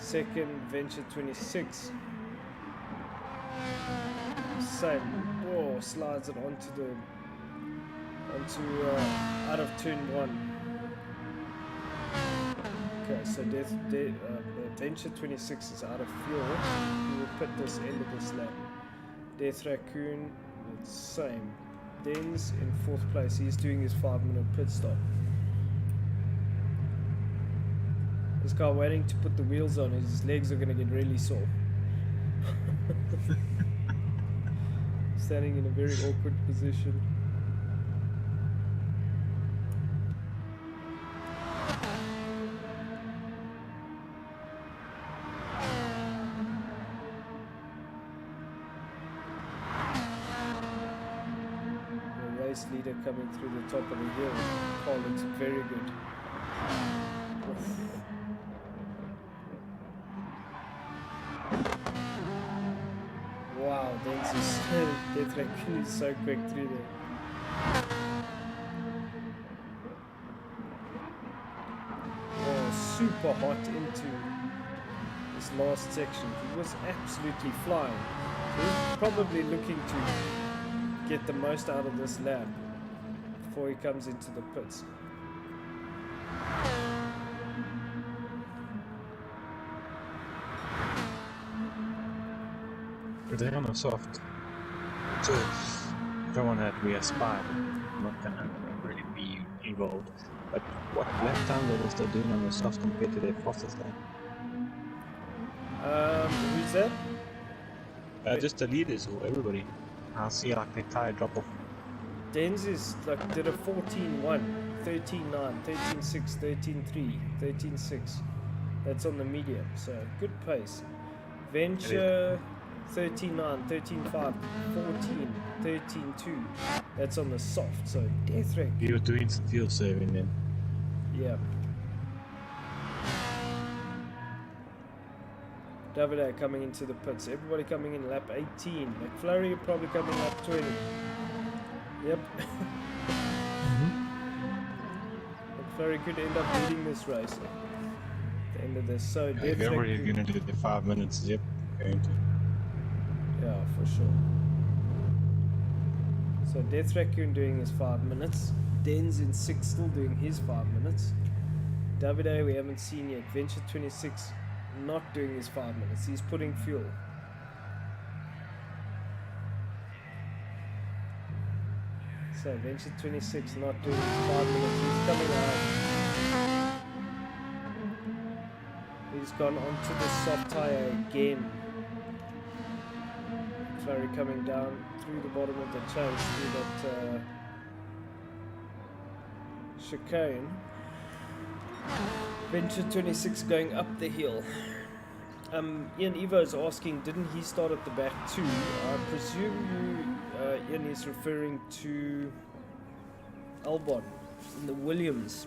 Second, Venture 26. Same. Oh, slides it onto out of turn 1. Okay, so Venture 26 is out of fuel. We will put this end of this lap. Death Raccoon, it's same. Dens in 4th place. He's doing his 5-minute pit stop. This guy waiting to put the wheels on, his legs are going to get really sore. Standing in a very awkward position. The race leader coming through the top of the hill. Oh, looks very good. Oof. Just Death Raccoon is so quick through there. Oh, super hot into this last section. He was absolutely flying. He's probably looking to get the most out of this lap before he comes into the pits. They're on a soft. So I don't want that to be a spy. I'm not gonna really be involved. But what lap time levels they're doing on the soft compared to their fastest lap? Who's that? Just the leaders or everybody. I'll see like their tire drop off. Dens is like did a 14-1, 13-9, 13-6, 13-3, 13-6. That's on the medium, so good pace. Venture 13-9, 13-5, 14, 13-2. That's on the soft, so Death Wreck. He was doing some field saving then. Yeah. Davide coming into the pits. Everybody coming in lap 18. McFlurry probably coming lap 20. Yep. McFlurry could end up leading this race at the end of this. So Death everybody's Wreck. gonna do the 5 minutes. Yep, going to. Yeah, for sure. So Death Raccoon doing his 5 minutes. Den's in 6 still doing his 5 minutes. Davide we haven't seen yet. Venture 26 not doing his 5 minutes. He's putting fuel. So Venture 26 not doing his 5 minutes. He's coming out. He's gone onto the soft tire again. Flurry coming down through the bottom of the chase through that chicane. Venture 26 going up the hill. Ian Evo is asking, didn't he start at the back too? I presume Ian is referring to Albon in the Williams.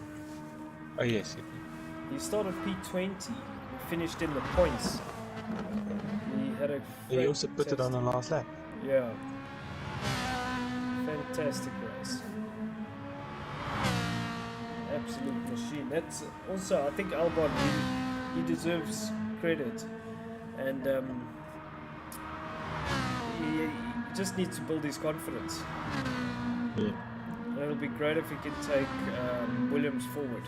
Oh yes. He started P20, finished in the points. He had a He also put it on the last lap. Yeah. Fantastic race. Absolute machine. That's also, I think Albon, he deserves credit. And he just needs to build his confidence. Yeah. And it'll be great if he can take Williams forward.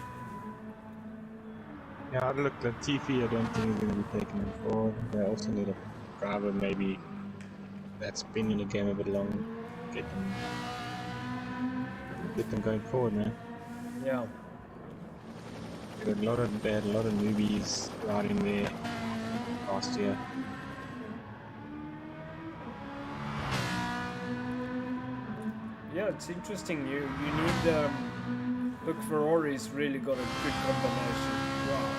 Yeah, I'd look at Latifi. I don't think he's going to be taking him forward. They also need a driver maybe that's been in the game a bit long. Get them going forward, man. Yeah. They had a lot of newbies riding there last year. Yeah, it's interesting. You need look, Ferrari's really got a good combination. Wow.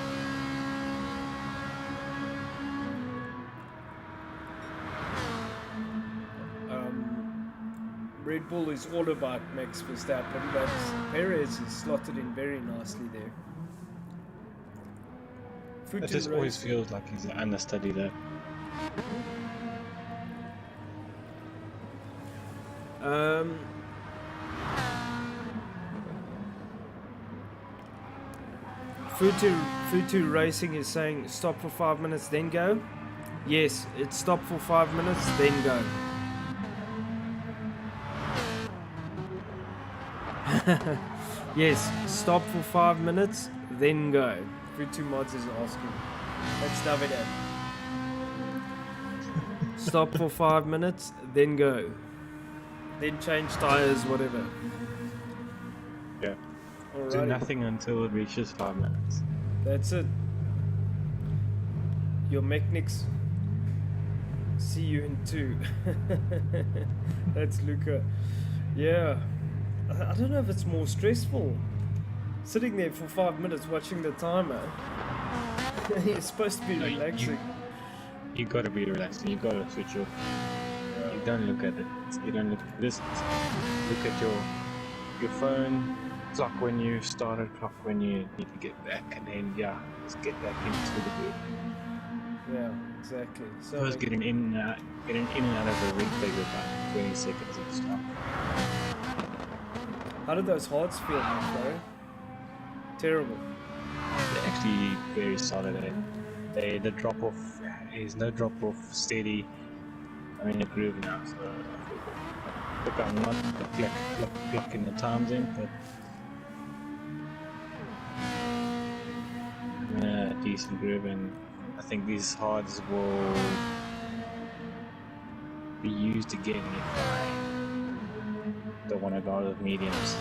Red Bull is all about Max Verstappen, but Perez is slotted in very nicely there. It just always feels like he's an understudy there. Futu Racing is saying stop for 5 minutes then go. Yes, it's stop for 5 minutes then go. Yes, stop for 5 minutes then go. Futu Mods is asking. That's Davide. Stop for 5 minutes then go. Then change tires, whatever. Yeah. Alrighty. Do nothing until it reaches 5 minutes. That's it. Your mechanics see you in 2. That's Luca. Yeah. I don't know if it's more stressful sitting there for 5 minutes watching the timer. It's supposed to be relaxing. You gotta be relaxing. You gotta switch off. Yeah. You don't look at it. You don't look at this. Look at your phone. Clock when you started. Clock when you need to get back, and then just get back into the group. Yeah, exactly. So First getting in and out of the ring take about 20 seconds each time. how did those hearts feel, bro? Terrible. They're actually very solid. The drop off is no drop off, steady. I'm in a groove now, so I feel good. Look, I'm not clocking the times in, but I'm in a decent groove, and I think these hards will be used again if I don't want to go out of mediums.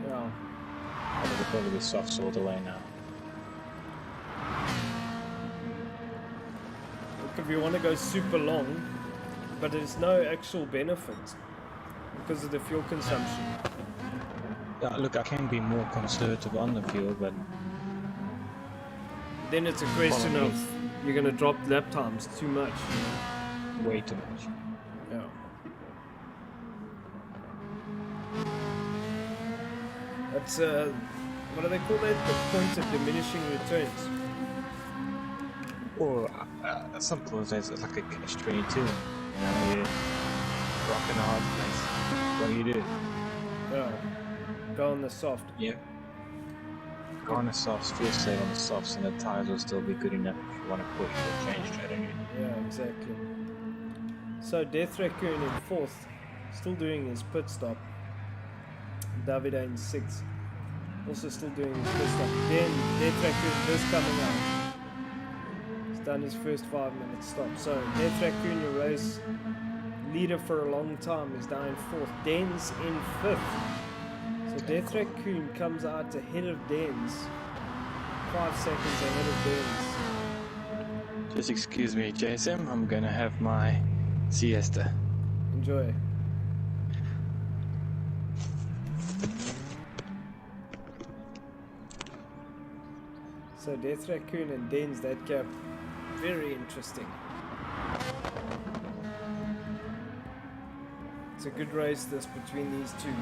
Yeah. I'll probably be softs all the way now. Look, if you want to go super long, but there's no actual benefit because of the fuel consumption. Yeah, look, I can be more conservative on the field, but Then it's a question Follow of me. you're gonna drop lap times too much. way too much. Yeah. That's what do they call that? The point of diminishing returns. Or sometimes it's like a catch-22. You know, you're rocking a hard place. What do you do? Yeah. Go on the soft. Yeah. Go on the softs, feel safe on the softs, and the tires will still be good enough if you want to push or change strategy. Yeah, exactly. So Death Raccoon in 4th, still doing his pit stop. Davide in 6th, also still doing his pit stop. Then Death Raccoon just coming out. He's done his first 5-minute stop. So Death Raccoon, your race leader for a long time, is now in 4th. Den's in 5th. So Death Raccoon comes out ahead of Den's. 5 seconds ahead of Den's. Just excuse me, JSM. I'm gonna have my siesta. Enjoy. So Death Raccoon and Den's, that gap, very interesting. It's a good race this between these two.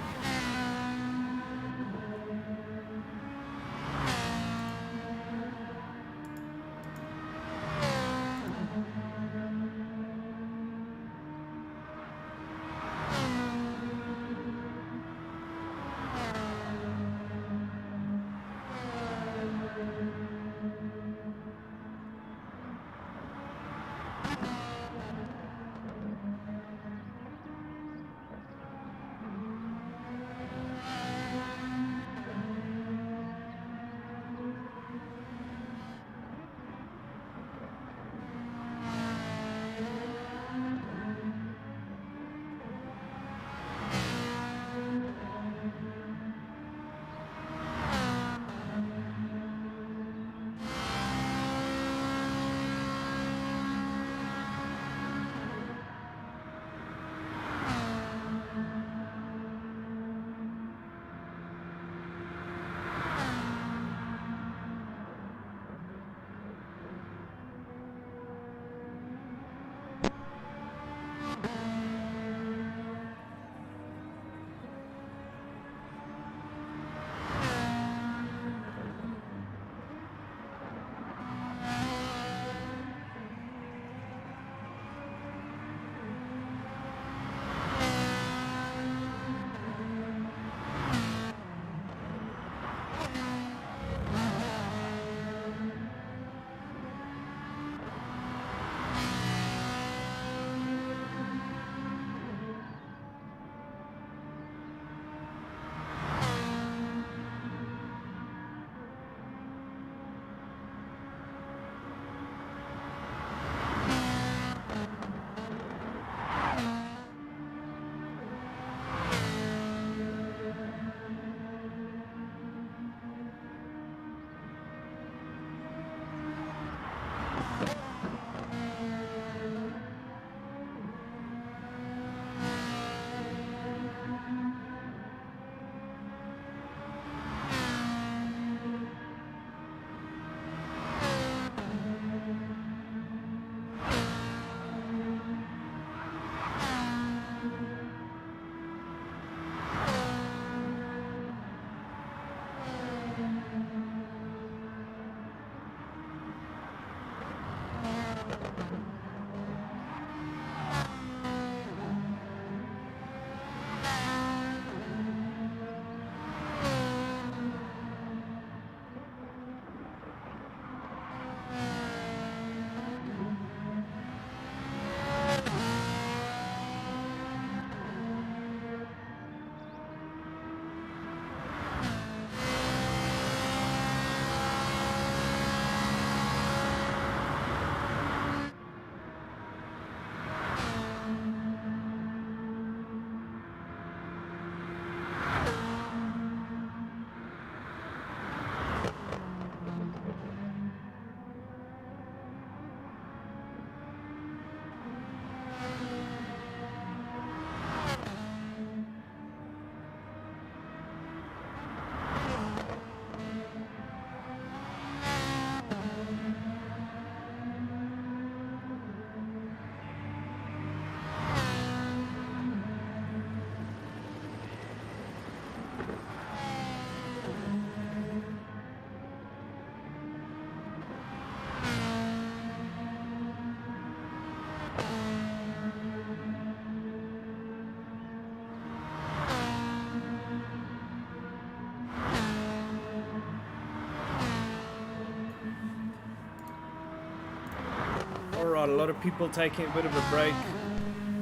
Right, a lot of people taking a bit of a break.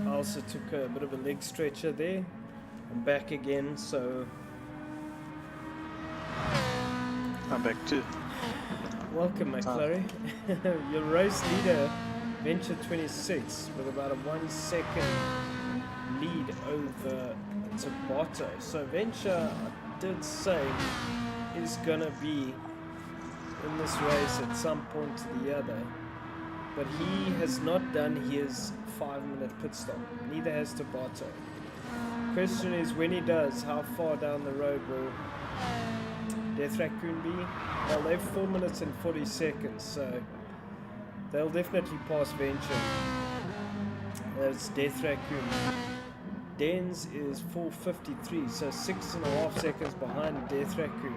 I also took a bit of a leg stretcher there. I'm back again, so I'm back too. welcome, McFlurry. Your race leader, Venture 26, with about a 1 second lead over Tabata. So Venture, I did say, is gonna be in this race at some point or the other, but he has not done his 5-minute pit stop. Neither has Tabata. Question is, when he does, how far down the road will Death Raccoon be? Well, they're 4 minutes and 40 seconds, so they'll definitely pass Venture. That's Death Raccoon. Dens is 4:53, so 6.5 seconds behind Death Raccoon.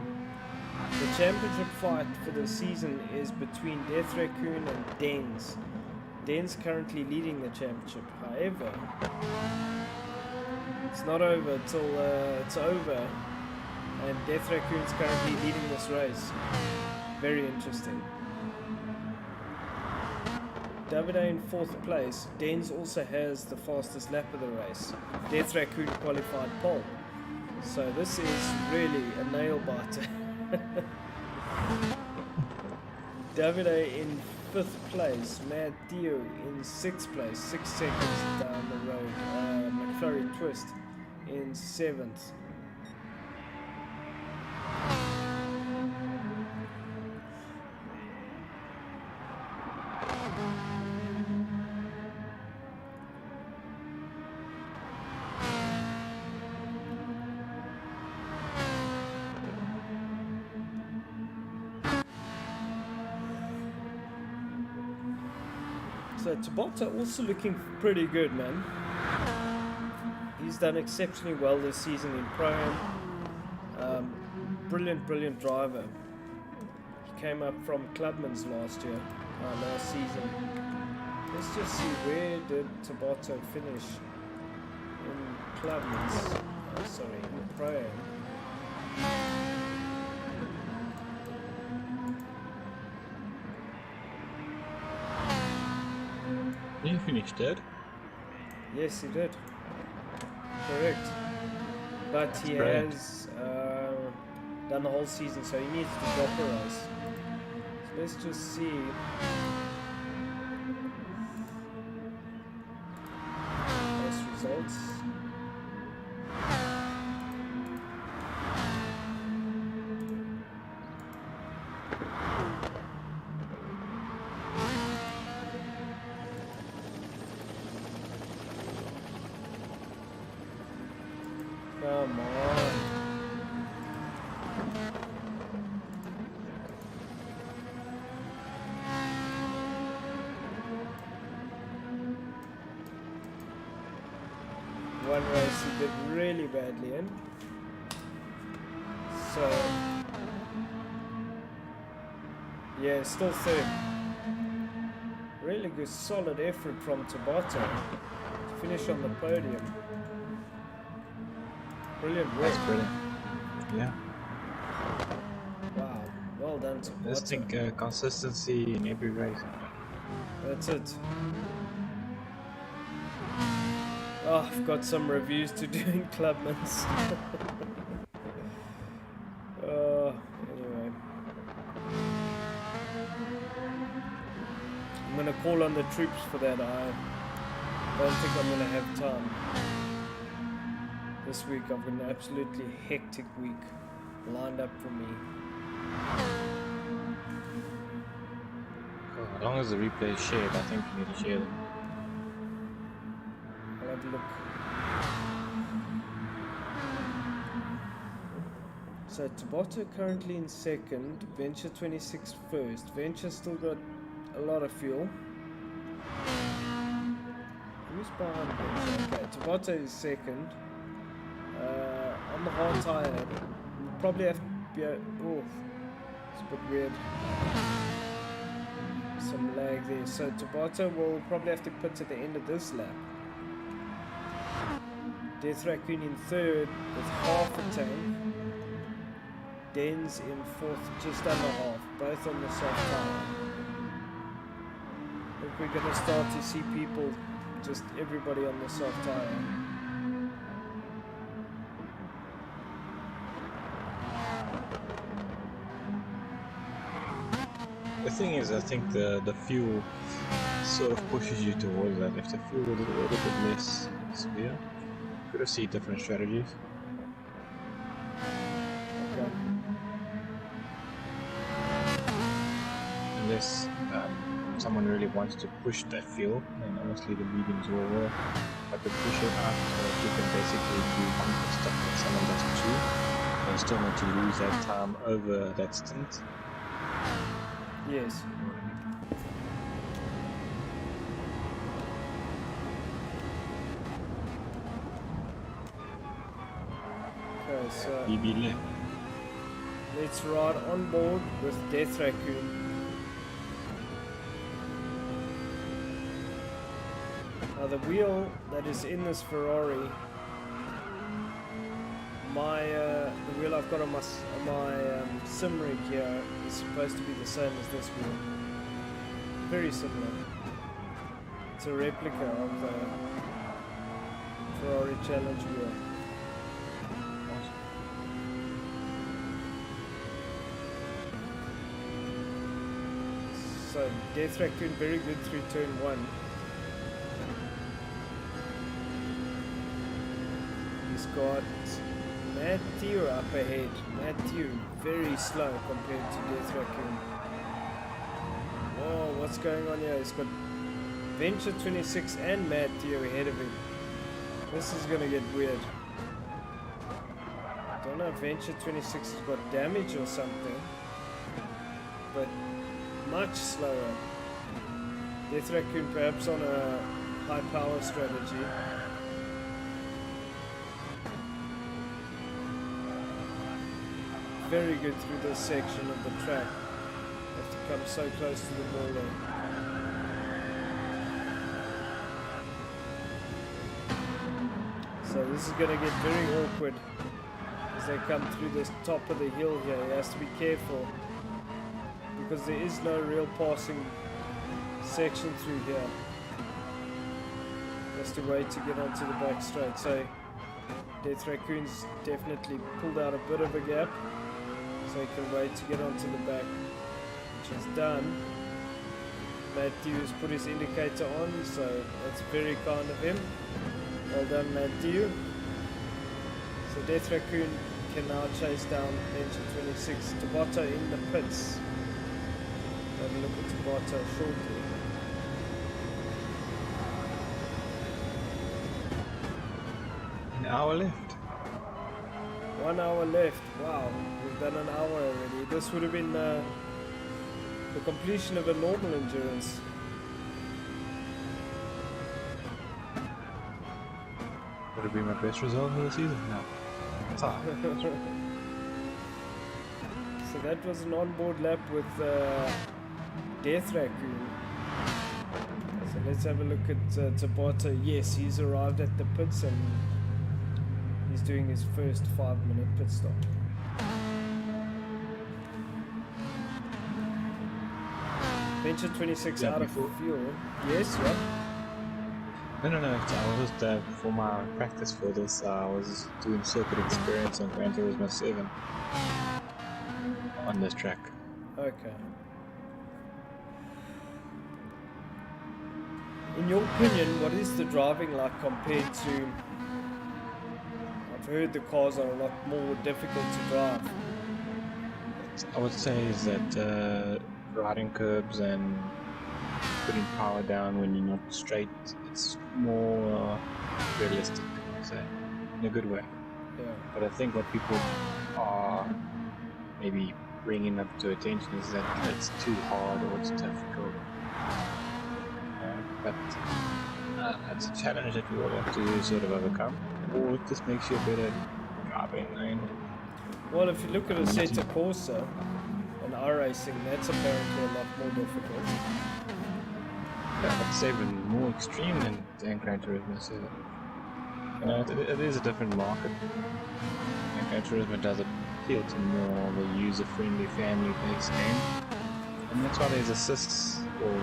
The championship fight for the season is between Death Raccoon and Dens. Dens currently leading the championship. However, it's not over till it's over, and Death Raccoon's currently leading this race. Very interesting. Davide in 4th place. Dens also has the fastest lap of the race. Death Raccoon qualified pole. So this is really a nail biter. Davide in 5th place. Mad Theo in 6th place, 6 seconds down the road. McFlurry Twist in 7th. So Tabata also looking pretty good, man. He's done exceptionally well this season in Pro-Am. Brilliant driver. He came up from Clubman's last season. Let's just see, where did Tabata finish in Clubman's? In Pro-Am. He finished third. Yes, he did. Correct. But he has done the whole season, so he needs to drop a race. So let's just see. Race results. Come on. One race he did really badly in. So, yeah, still third. Really good, solid effort from Tabata to finish on the podium. Brilliant work. That's brilliant. Yeah. Wow, well done to I just think consistency in every race. That's it. Oh, I've got some reviews to do in Clubman's. Anyway. I'm gonna call on the troops for that. I don't think I'm gonna have time. This week I've got an absolutely hectic week lined up for me. As long as the replay is shared, I think you need to share them. I'll have a look. So Tabata currently in 2nd, Venture 26 first. Venture still got a lot of fuel. Who's behind Venture? Okay, Tabata is 2nd. On the hard tire, we'll probably have to be. Oh, it's a bit weird. Some lag there. So Tabata will probably have to pit at the end of this lap. Death Raccoon in 3rd with half a tank. Dens in 4th, just under half, both on the soft tire. we're going to start to see people, just everybody on the soft tire. The thing is, I think the fuel sort of pushes you towards that. If the fuel was a little bit less severe, could have seen different strategies. Okay. Unless someone really wants to push that fuel, then honestly the mediums will work. But to push it out, you can basically do one stop that someone does two, and still not to lose that time over that stint. Yes. Okay, so BB left. let's ride on board with Death Raccoon. Now the wheel that is in this Ferrari, the wheel I've got on my sim rig here is supposed to be the same as this wheel. Very similar. It's a replica of the Ferrari Challenge wheel. So Death Raccoon very good through turn 1. He's got Matthew up ahead. Matthew very slow compared to Death Raccoon. Whoa, what's going on here? He's got Venture 26 and Matthew ahead of him. This is gonna get weird. Don't know if Venture 26 has got damage or something, but much slower. Death Raccoon perhaps on a high power strategy. Very good through this section of the track. Have to come so close to the ball there. So this is going to get very awkward as they come through this top of the hill here. He has to be careful because there is no real passing section through here. He has to wait to get onto the back straight. So Death Raccoon's definitely pulled out a bit of a gap, so he can wait to get onto the back, which he's done. Matthew's put his indicator on, so that's very kind of him. Well done, Matthew. So Death Raccoon can now chase down Venture 26. Tabata in the pits. Have a look at Tabata shortly. An hour left. 1 hour left. Wow, we've done an hour already. This would have been the completion of a normal endurance. Would it be my best result of the season? No. So that was an onboard lap with Death Raccoon. So let's have a look at Tabata. Yes, he's arrived at the pits and he's doing his first 5-minute pit stop. Venture 26 Yeah, out of before- fuel. Yes, yeah. No. I was just for my practice for this. I was doing circuit experience on Gran Turismo 7 on this track. Okay. In your opinion, what is the driving like compared to... I've heard the cars are a lot more difficult to drive. I would say is that riding curbs and putting power down when you're not straight, it's more realistic, I'd say, in a good way. Yeah. But I think what people are maybe bringing up to attention is that it's too hard or it's difficult. But it's a challenge that we all have to sort of overcome, or it just makes you a better driving. Well, if you look at a Assetto Corsa and iRacing, that's apparently a lot more difficult. Yeah, I'd say even more extreme than Gran Turismo 7. You know, it is a different market. And Gran Turismo does appeal to more of a user-friendly, family-based game. And that's why there's assists or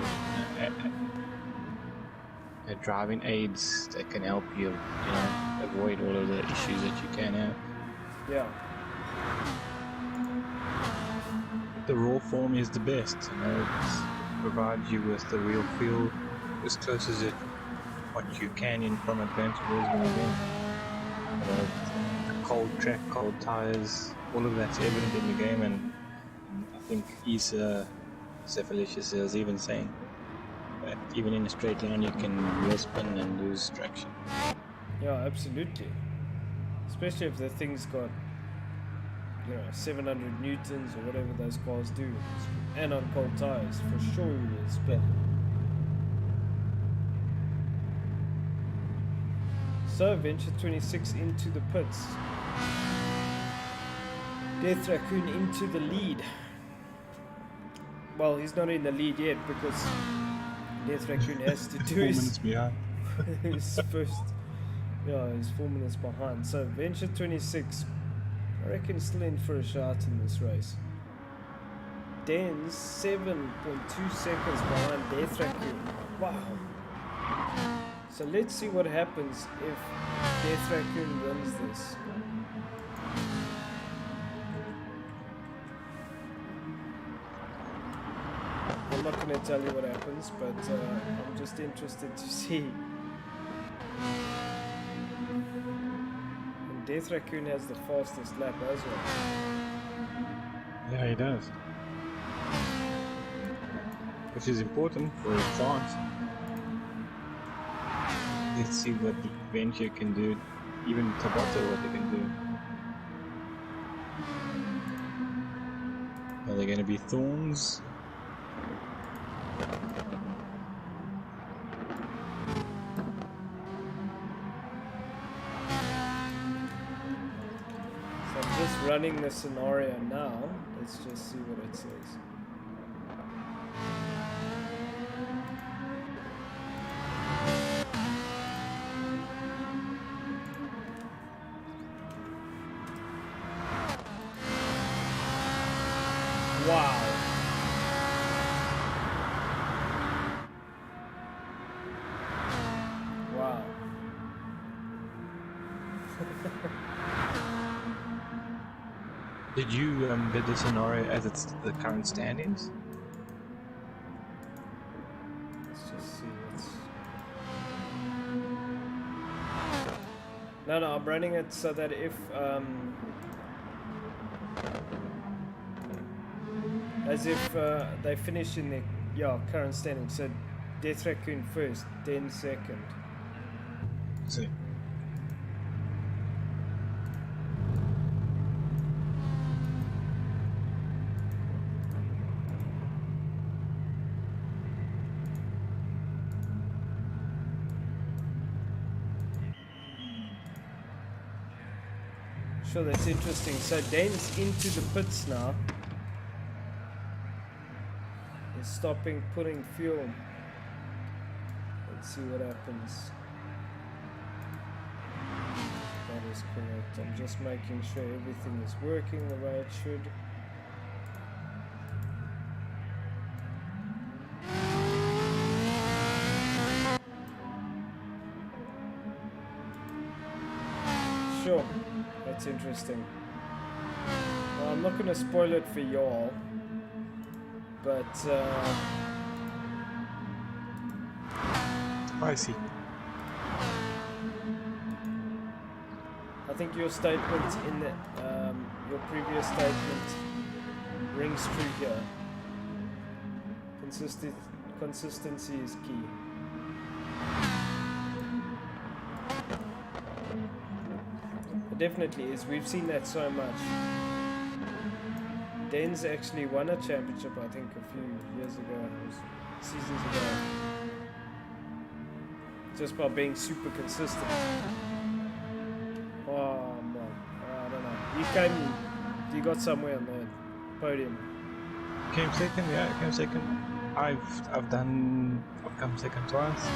driving aids that can help you, avoid all of the issues that you can have. Yeah. The raw form is the best, it provides you with the real feel as close as what you can in from Advanced Wars when again. The cold track, cold tires, all of that's evident in the game, and I think Isa Cephalicious is even saying that even in a straight line you can wheel spin and lose traction. Yeah, absolutely. Especially if the thing's got, 700 newtons or whatever those cars do. And on cold tires, for sure you will spin. So, Venture 26 into the pits. Death Raccoon into the lead. Well, he's not in the lead yet because Death Raccoon has to do 4 his, minutes behind. his first. Yeah, he's 4 minutes behind. So, Venture 26, I reckon, still in for a shot in this race. Den's 7.2 seconds behind Death Raccoon. Wow. So let's see what happens if Death Raccoon wins this. I'm not going to tell you what happens, but I'm just interested to see. And Death Raccoon has the fastest lap as well. Yeah, he does. Which is important for his chance. Let's see what the Venture can do, even Tabata what they can do. Are there going to be thorns? So I'm just running the scenario now. Let's just see what it says. Wow. Wow. Did you did the scenario as it's the current standings? Let's just see what's... No, I'm running it so that if as if they finish in the current standing. So Death Raccoon first, then second. See. Sure, that's interesting. So Dane's into the pits now. He's stopping, putting fuel. Let's see what happens. That is correct. I'm just making sure everything is working the way it should. Sure, that's interesting. Well, I'm not going to spoil it for y'all, but I see. I think your statement in the, your previous statement rings true here. Consistency is key. It definitely is. We've seen that so much. Den's actually won a championship, I think, a few years ago, seasons ago, just by being super consistent. Oh man, I don't know. You got somewhere on the podium. Came second, yeah, came second. I've come second twice.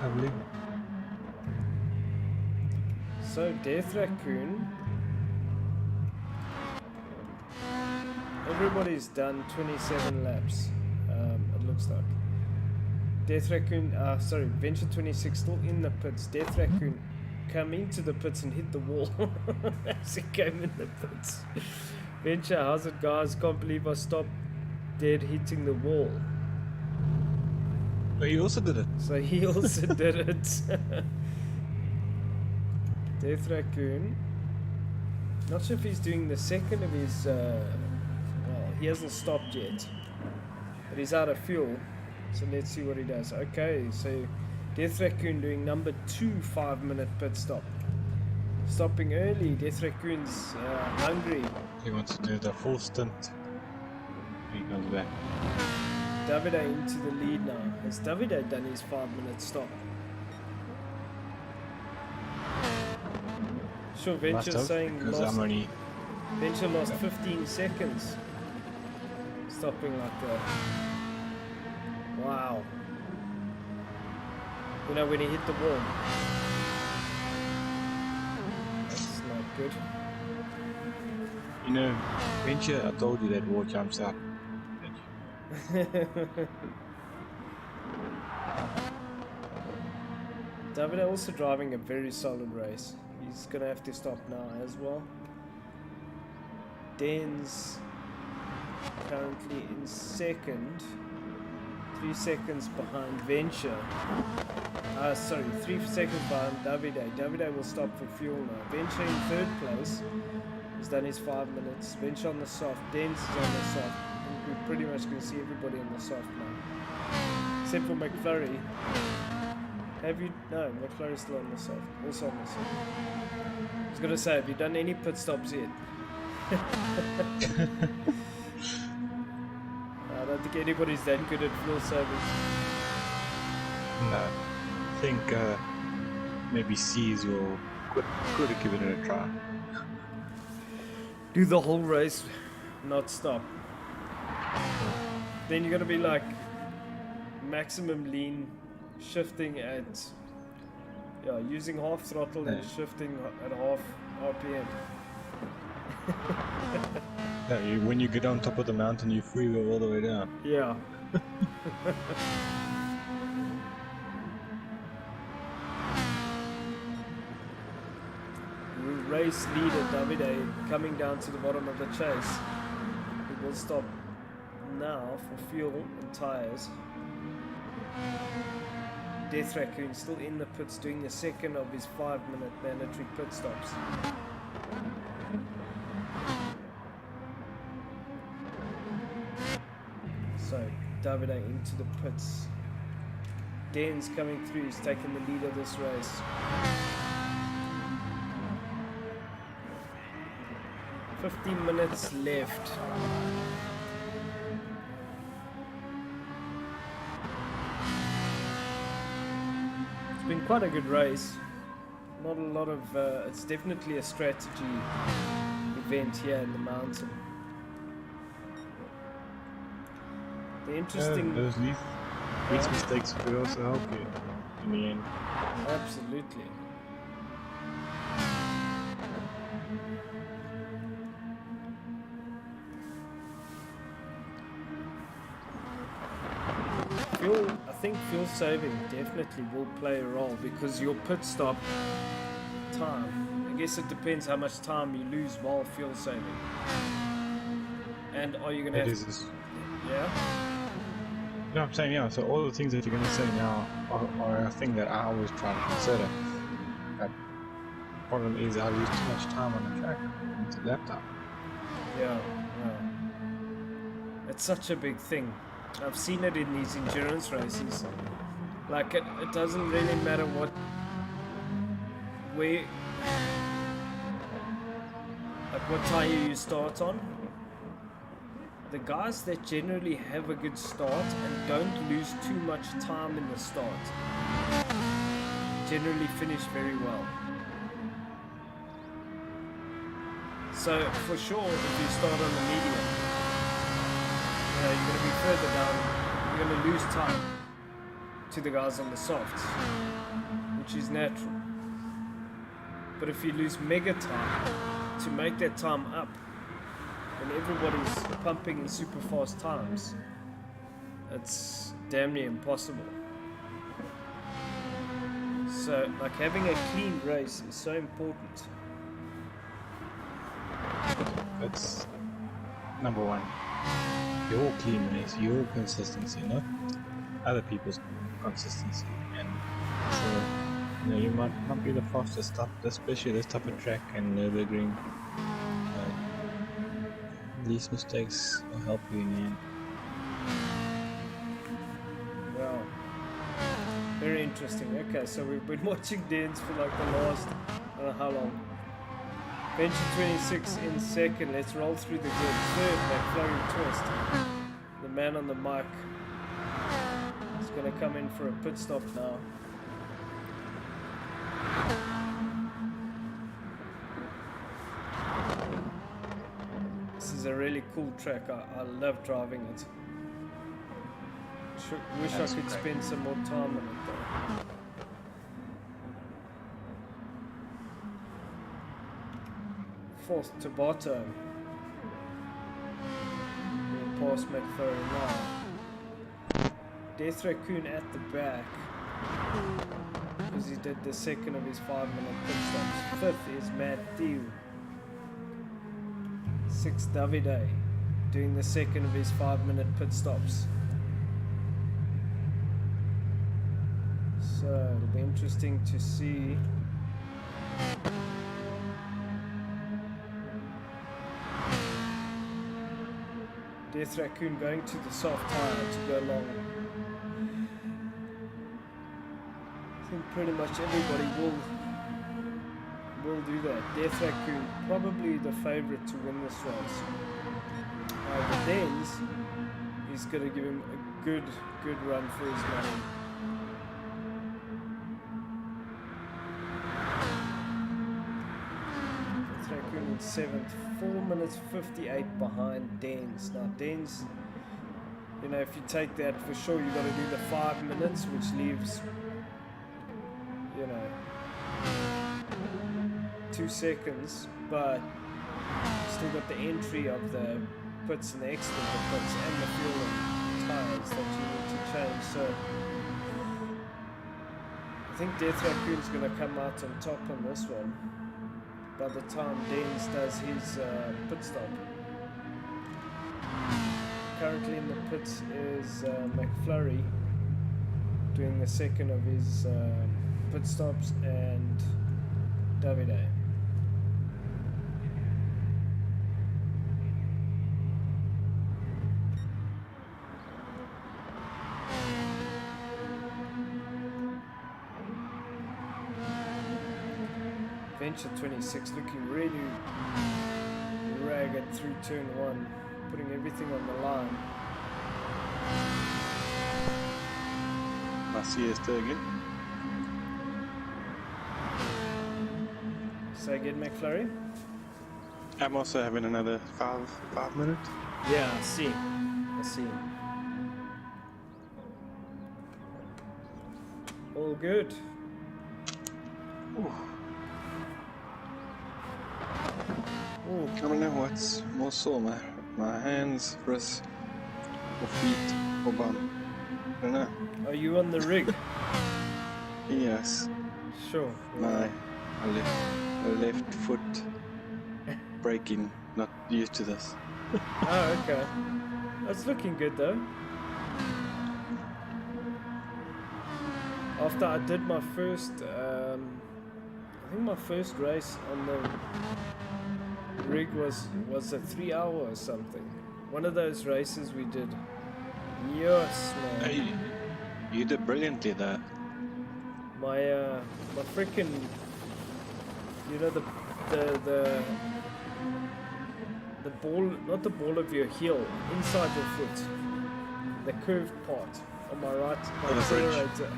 I believe. So Death Raccoon. Everybody's done 27 laps. It looks like Death Raccoon, sorry, Venture 26 still in the pits. Death Raccoon come into the pits and hit the wall as he came in the pits. Venture, how's it, guys? Can't believe I stopped dead hitting the wall. But he also did it. So he also did it. Death Raccoon. Not sure if he's doing the second of his. Well, he hasn't stopped yet, but he's out of fuel. So let's see what he does. Okay, so Death Raccoon doing number 2 5-minute pit stop. Stopping early. Death Raccoon's hungry. He wants to do the full stint. He comes back. Davide into the lead now. Has Davide done his 5-minute stop? Sure, Venture saying because lost. I'm only Venture lost 15 seconds. Stopping like that. Wow. You know, when he hit the wall. That's not good. You know, Venture, I told you that wall jumps up. David also driving a very solid race. He's gonna have to stop now as well. Den's currently in second, 3 seconds behind Venture. Sorry, 3 seconds behind Davide. Davide will stop for fuel now. Venture in third place. He's done his 5 minutes. Venture on the soft. Den's is on the soft. And we're pretty much going to see everybody on the soft now. Except for McFlurry. Have you? No, McFlurry's still on the soft. Also on the soft. I was going to say, have you done any pit stops yet? I don't think anybody's that good at fuel saving. No. I think maybe C's will could have given it a try. Do the whole race, not stop. Then you're gonna be like maximum lean, shifting at using half throttle and shifting at half RPM. When you get on top of the mountain, you freewheel all the way down. Yeah. Race leader Davide coming down to the bottom of the chase. He will stop now for fuel and tires. Death Raccoon still in the pits doing the second of his 5-minute mandatory pit stops. So Davide into the pits. Den's coming through, he's taking the lead of this race. 15 minutes left. It's been quite a good race. Not a lot of, it's definitely a strategy event here in the mountain. The interesting... those these mistakes could also help you in the end. Absolutely. I think fuel saving definitely will play a role because your pit stop time, I guess it depends how much time you lose while fuel saving. And are you going to have... Yeah? No, I'm saying, yeah, so all the things that you're going to say now are a thing that I always try to consider. The problem is I lose too much time on the track. It's a laptop. Yeah. It's such a big thing. I've seen it in these endurance races. Like, it doesn't really matter where, like what tire you start on. The guys that generally have a good start and don't lose too much time in the start generally finish very well. So for sure, if you start on the medium, you're going to be further down, you're going to lose time to the guys on the softs, which is natural. But if you lose mega time to make that time up, and everybody's pumping in super fast times, it's damn near impossible. So, like, having a clean race is so important. That's number one. Your clean race, your consistency, not other people's consistency. And so, you know, you might not be the fastest stop, especially this type of track and Nürburgring. These mistakes will help you in the end. Wow. Very interesting. Okay, so we've been watching Dens for like the last, I don't know how long. Venture 26 in second. Let's roll through the grid. Third, McFlurry Twist. The man on the mic is going to come in for a pit stop now. This is a really cool track. I love driving it. Wish That's I could great. spend some more time on it though. Fourth, Tabata. We'll pass McFerrin now. Death Raccoon at the back. Because he did the second of his 5-minute pit stops. Fifth is Matt Dew. Sixth, Davide. Doing the second of his 5-minute pit stops. So it'll be interesting to see Death Raccoon going to the soft tire to go long. I think pretty much everybody will do that. Death Raccoon probably the favourite to win this race. But Dens is going to give him a good run for his money. Raccoon in 7th, 4 minutes 58 behind Dens. Now Dens, you know, if you take that for sure, you got to do the 5 minutes, which leaves, you know, 2 seconds, but still got the entry of the pits and the exit of the pits and the fuel and tires that you need to change. So I think Death Raccoon's going to come out on top on this one by the time Dens does his pit stop. Currently in the pits is McFlurry doing the second of his pit stops, and Davide. Venture 26 looking really ragged through turn 1, putting everything on the line. I see us again. Say again, McFlurry? I'm also having another five minute. Yeah, I see. All good. Ooh. Ooh. I don't know what's more sore, my hands, wrists, or feet, or bum. I don't know. Are you on the rig? Yes, Sure. my left foot breaking. Not used to this. Oh, okay. That's looking good though. After I did my first, I think my first race on the rig was a 3 hour or something. One of those races we did. Yes, man. Hey, you did brilliantly there. My freaking, you know, the ball, not the ball of your heel, inside your foot, the curved part on my right Oh, the bridge. accelerator.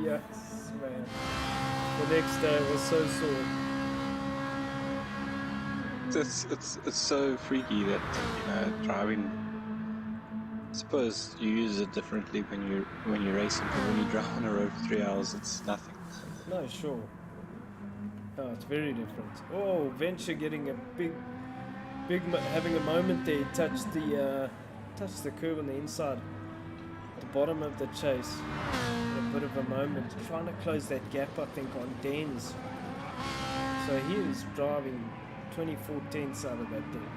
Yes, man. The next day it was so sore. It's so freaky that, you know, driving. I suppose you use it differently when you're racing, but when you drive on the road for 3 hours, it's nothing. No, sure. No, it's very different. Oh, Venture getting a having a moment there. He touched the curve on the inside, the bottom of the chase. A bit of a moment, trying to close that gap, I think, on Dens. So he is driving 24 tenths out of that thing.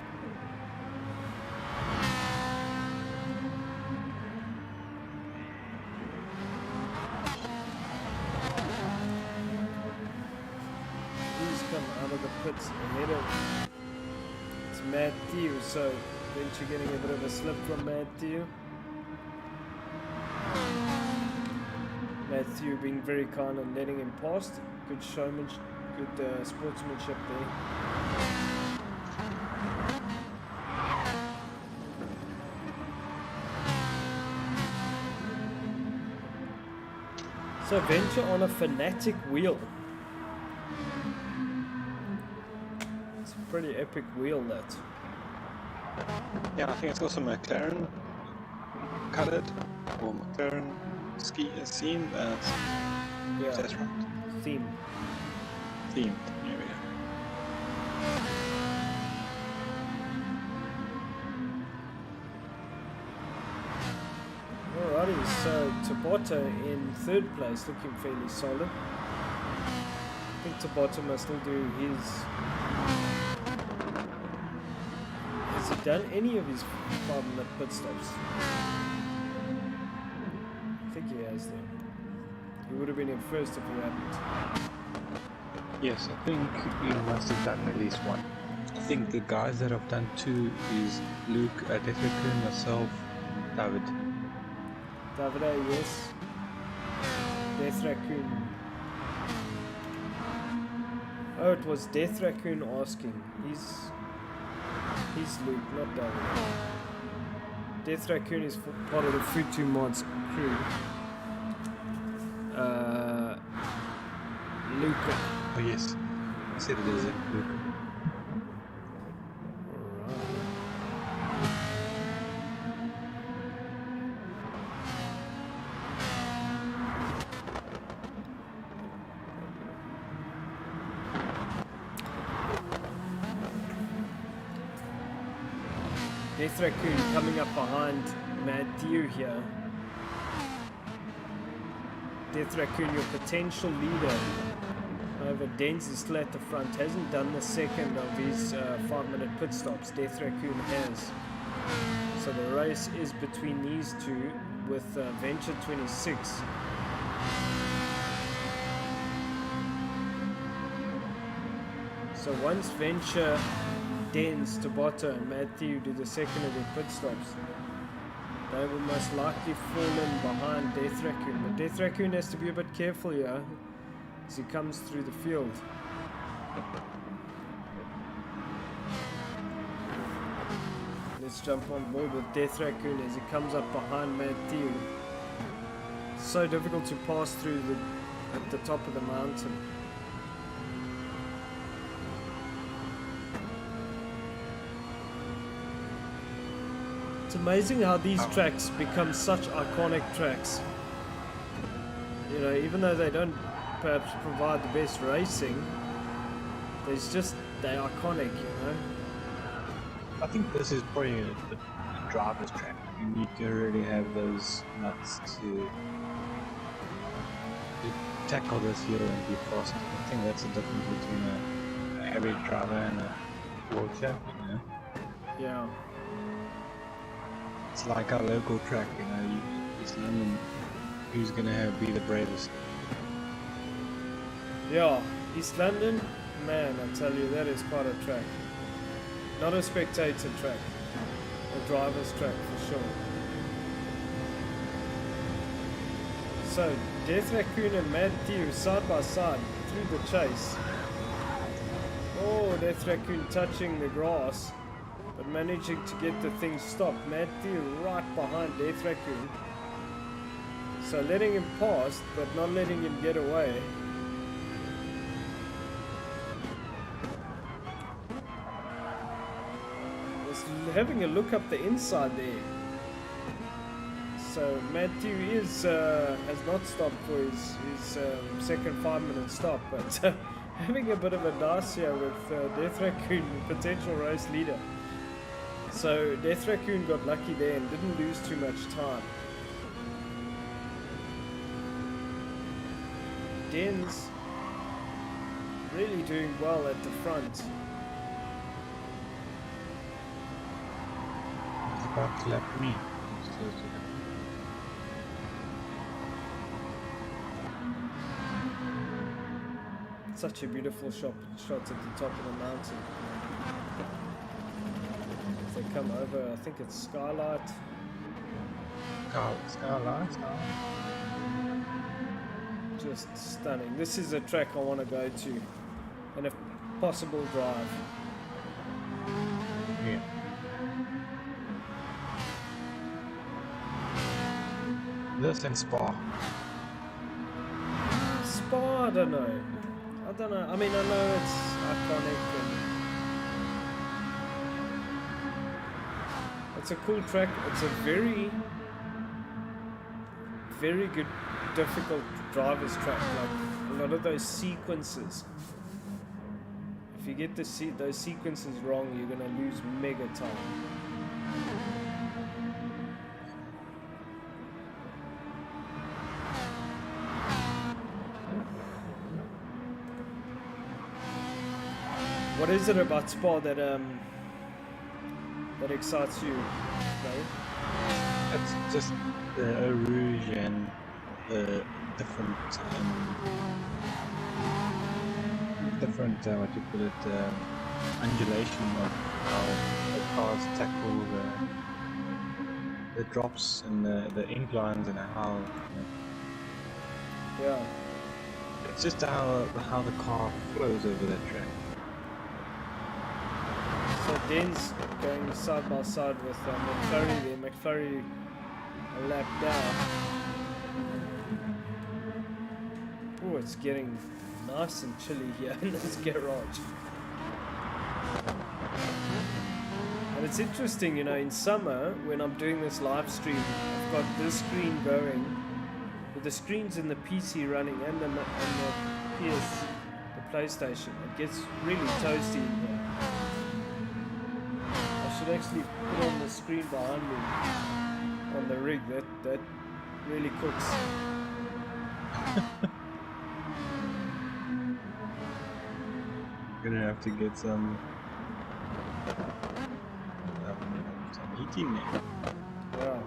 He's come out of the pits ahead of it's Matthew, so Venture getting a bit of a slip from Matthew. Matthew being very kind and letting him past. Good showmanship, good sportsmanship there. So Venture on a Fanatic wheel. It's a pretty epic wheel, that. Yeah, I think it's also McLaren colored, or McLaren theme. Yeah, That's right. theme. Theme. There we go. Alrighty, so Tabata in third place, looking fairly solid. I think Tabata must still do his. Has he done any of his 5-minute pit stops? I think he has then. He would have been in first if he hadn't. Yes, I think he must have done at least one. I think the guys that have done two is Luke, Defrican, myself, David. Davide, yes. Death Raccoon. Oh, it was Death Raccoon asking. He's Luke, not David. Death Raccoon is part of the Fruit2 Mods crew. Luca. Oh yes, I said it is Luke. Death Raccoon coming up behind Matthew here. Death Raccoon, your potential leader. However, Dens is still at the front. Hasn't done the second of his 5-minute pit stops. Death Raccoon has. So the race is between these two with Venture 26. So once Venture, Dens, Tabata and Matthew do the second of their pit stops, they will most likely fall in behind Death Raccoon. But Death Raccoon has to be a bit careful here as he comes through the field. Let's jump on board with Death Raccoon as he comes up behind Matthew. So difficult to pass through at the top of the mountain. It's amazing how these tracks become such iconic tracks. You know, even though they don't perhaps provide the best racing, they're iconic, you know. I think this is probably the driver's track. You need to really have those nuts to tackle this hill and be fast. I think that's the difference between an average driver and a world champion. You know? Yeah. It's like our local track, you know, East London, who's going to be the bravest? Yeah, East London, man, I tell you, that is quite a track. Not a spectator track, a driver's track for sure. So, Death Raccoon and Matthew side by side through the chase. Oh, Death Raccoon touching the grass, but managing to get the thing stopped. Matthew right behind Death Raccoon. So letting him pass, but not letting him get away. Just having a look up the inside there. So Matthew has not stopped for his second 5-minute stop, but having a bit of a dice here with Death Raccoon, potential race leader. So Death Raccoon got lucky there and didn't lose too much time. Den's really doing well at the front. He's about to lap me. Such a beautiful shot at the top of the mountain. As they come over, I think it's Skylight. Skylight. Just stunning. This is a track I want to go to, and if possible, drive. Yeah. This and Spa. Spa, I don't know. I mean, I know it's iconic and it's a cool track. It's a very, very good, difficult driver's track. Like a lot of those sequences. If you get those sequences wrong, you're gonna lose mega time. What is it about Spa that excites you, right? It's just the Eau Rouge and the different, what you call it, undulation of how the cars tackle the drops and the inclines and how. Yeah. It's just how the car flows over that track. So Den's going side by side with McFlurry there. McFlurry a lap down. Oh, it's getting nice and chilly here in this garage. And it's interesting, you know, in summer when I'm doing this live stream, I've got this screen going with the screens in the PC running and the PS, the PlayStation. It gets really toasty in here. I should actually put on the screen behind me on the rig. That really cooks. Gonna have to get some heating there. Yeah.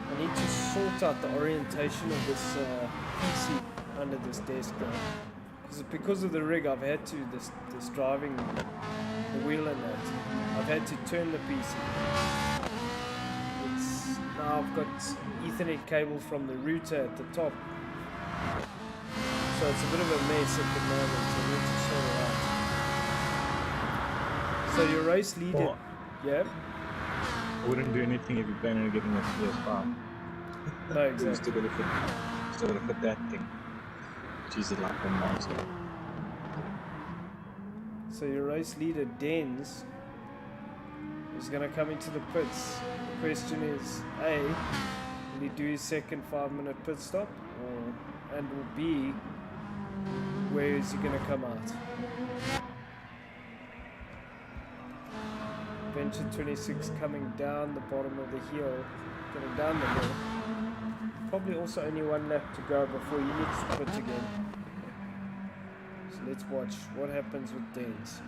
I need to sort out the orientation of this PC under this desk though. Because of the rig, I've had to this driving the wheel and that. I've had to turn the PC. Now I've got Ethernet cable from the router at the top. So it's a bit of a mess at the moment. I need to sort it out. So your race leader, Oh. yeah? I wouldn't do anything if you're planning on getting a PS5. No, You're exactly. still gotta fit that thing. Which is like a monster. So your race leader, Dens, is going to come into the pits. The question is, A, will he do his second 5-minute pit stop? And B, where is he going to come out? Venture 26 coming down the bottom of the hill, going down the hill. Probably also only one lap to go before he needs to pit again. So let's watch what happens with Dens.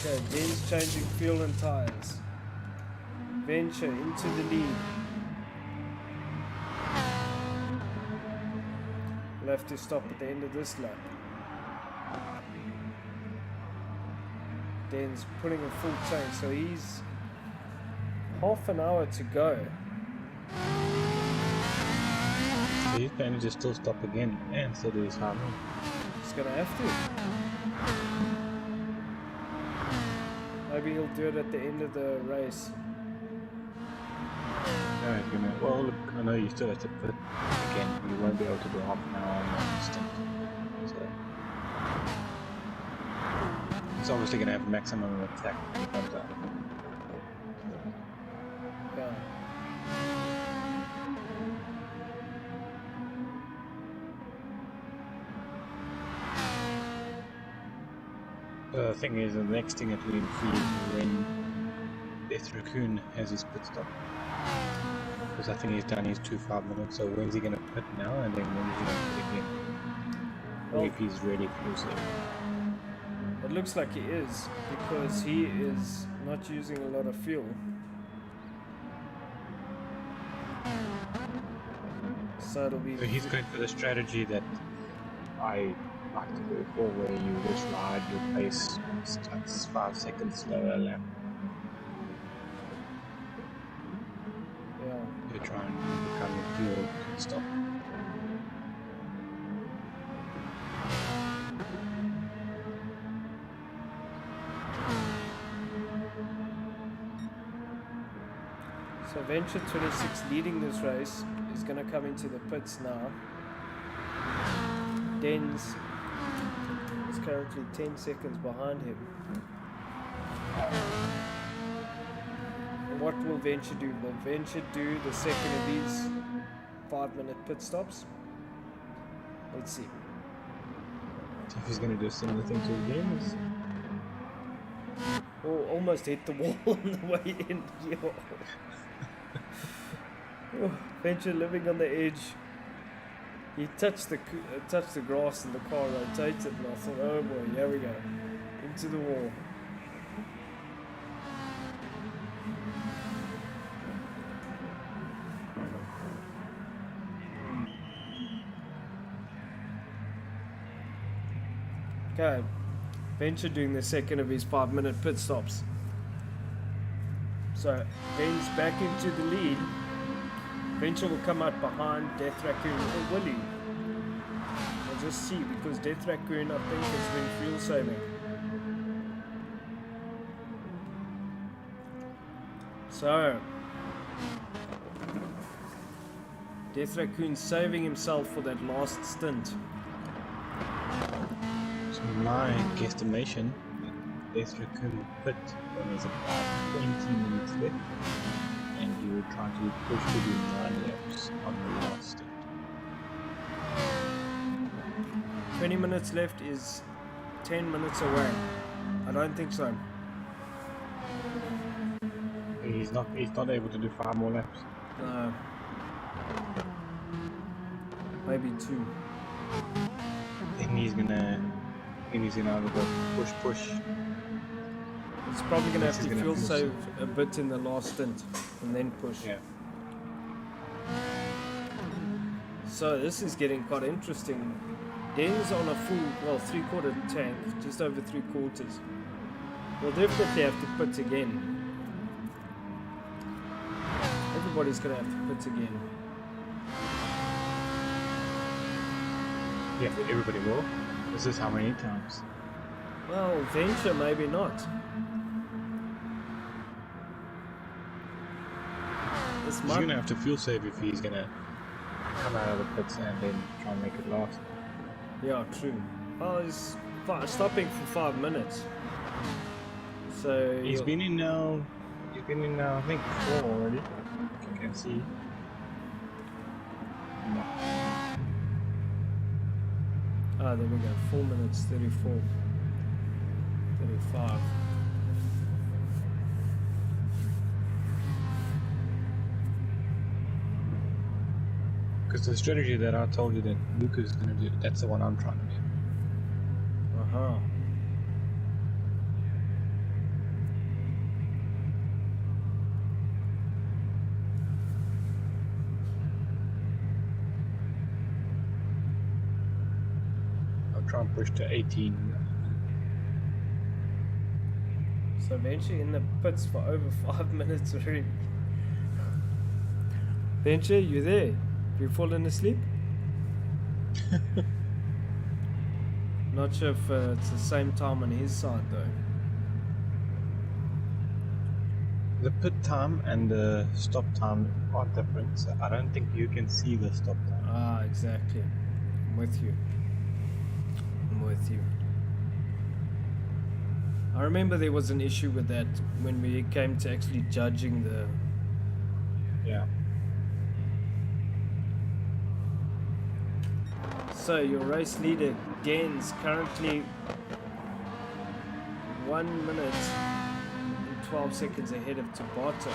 Okay, Dens changing fuel and tires. Venture into the lead. We'll have to stop at the end of this lap. Den's putting a full tank, so he's half an hour to go. So he's planning to still stop again and still do his half. He's gonna have to. Maybe he'll do it at the end of the race. No, he's gonna. Well, look, I know you still have to put again. You won't be able to do half an hour on one stint. So it's obviously gonna have maximum attack when he comes out. Yeah. The thing is, the next thing that we see is when Death Raccoon has his pit stop. Because I think he's done his 2 5 minutes, so when's he going to pit now, and then when is he going to pit again? Or Well, if he's ready for his it looks like he is, because he is not using a lot of fuel. So it'll be. So he's going for the strategy that I like to go for, where you just ride your pace, starts 5 seconds slower lap. Yeah. You try and become a fuel pit stop. So Venture 26 leading this race is going to come into the pits now. Dens is currently 10 seconds behind him. And what will Venture do? Will Venture do the second of these 5-minute pit stops? Let's see. If he's going to do a similar thing to the games. Oh, almost hit the wall on the way in. Yo. Oh, Venture living on the edge. He touched the grass and the car rotated, and I thought, oh boy, here we go, into the wall. Okay, Venture doing the second of his 5-minute pit stops. So Ben's back into the lead. Venture will come out behind Death Raccoon or Willie. We'll just see, because Death Raccoon I think has been fuel saving. So Death Raccoon saving himself for that last stint. So my guesstimation, Death Raccoon will pit when there's about 20 minutes left, and he will try to push to do 9 laps on the last stint. 20 minutes left is 10 minutes away. I don't think so. He's not able to do 5 more laps. No. Maybe 2. Then he's gonna either go push. He's probably gonna have He's to gonna fuel have to save a bit in the last stint and then push. Yeah. So this is getting quite interesting. Den's on a full, 3/4 tank, just over 3/4. We'll definitely have to pit again. Everybody's gonna have to pit again. Yeah, everybody will. This is how many times? Well, Venture maybe not. This He's gonna have to fuel save if he's gonna come out of the pits and then try and make it last. Yeah, true. Well, he's stopping for 5 minutes. So He's been in now, I think 4 already. If you can see. No. Ah, there we go. 4 minutes 34, 35. Because the strategy that I told you that Lucas is gonna do, that's the one I'm trying to do. Uh-huh. I'll try and push to 18. So Venture in the pits for over 5 minutes already. Venture, you there? You fallen asleep? Not sure if it's the same time on his side though. The pit time and the stop time are different, so I don't think you can see the stop time. Ah, exactly. I'm with you. I remember there was an issue with that when we came to actually judging the... Yeah. So your race leader, Den's currently 1 minute and 12 seconds ahead of Tabata.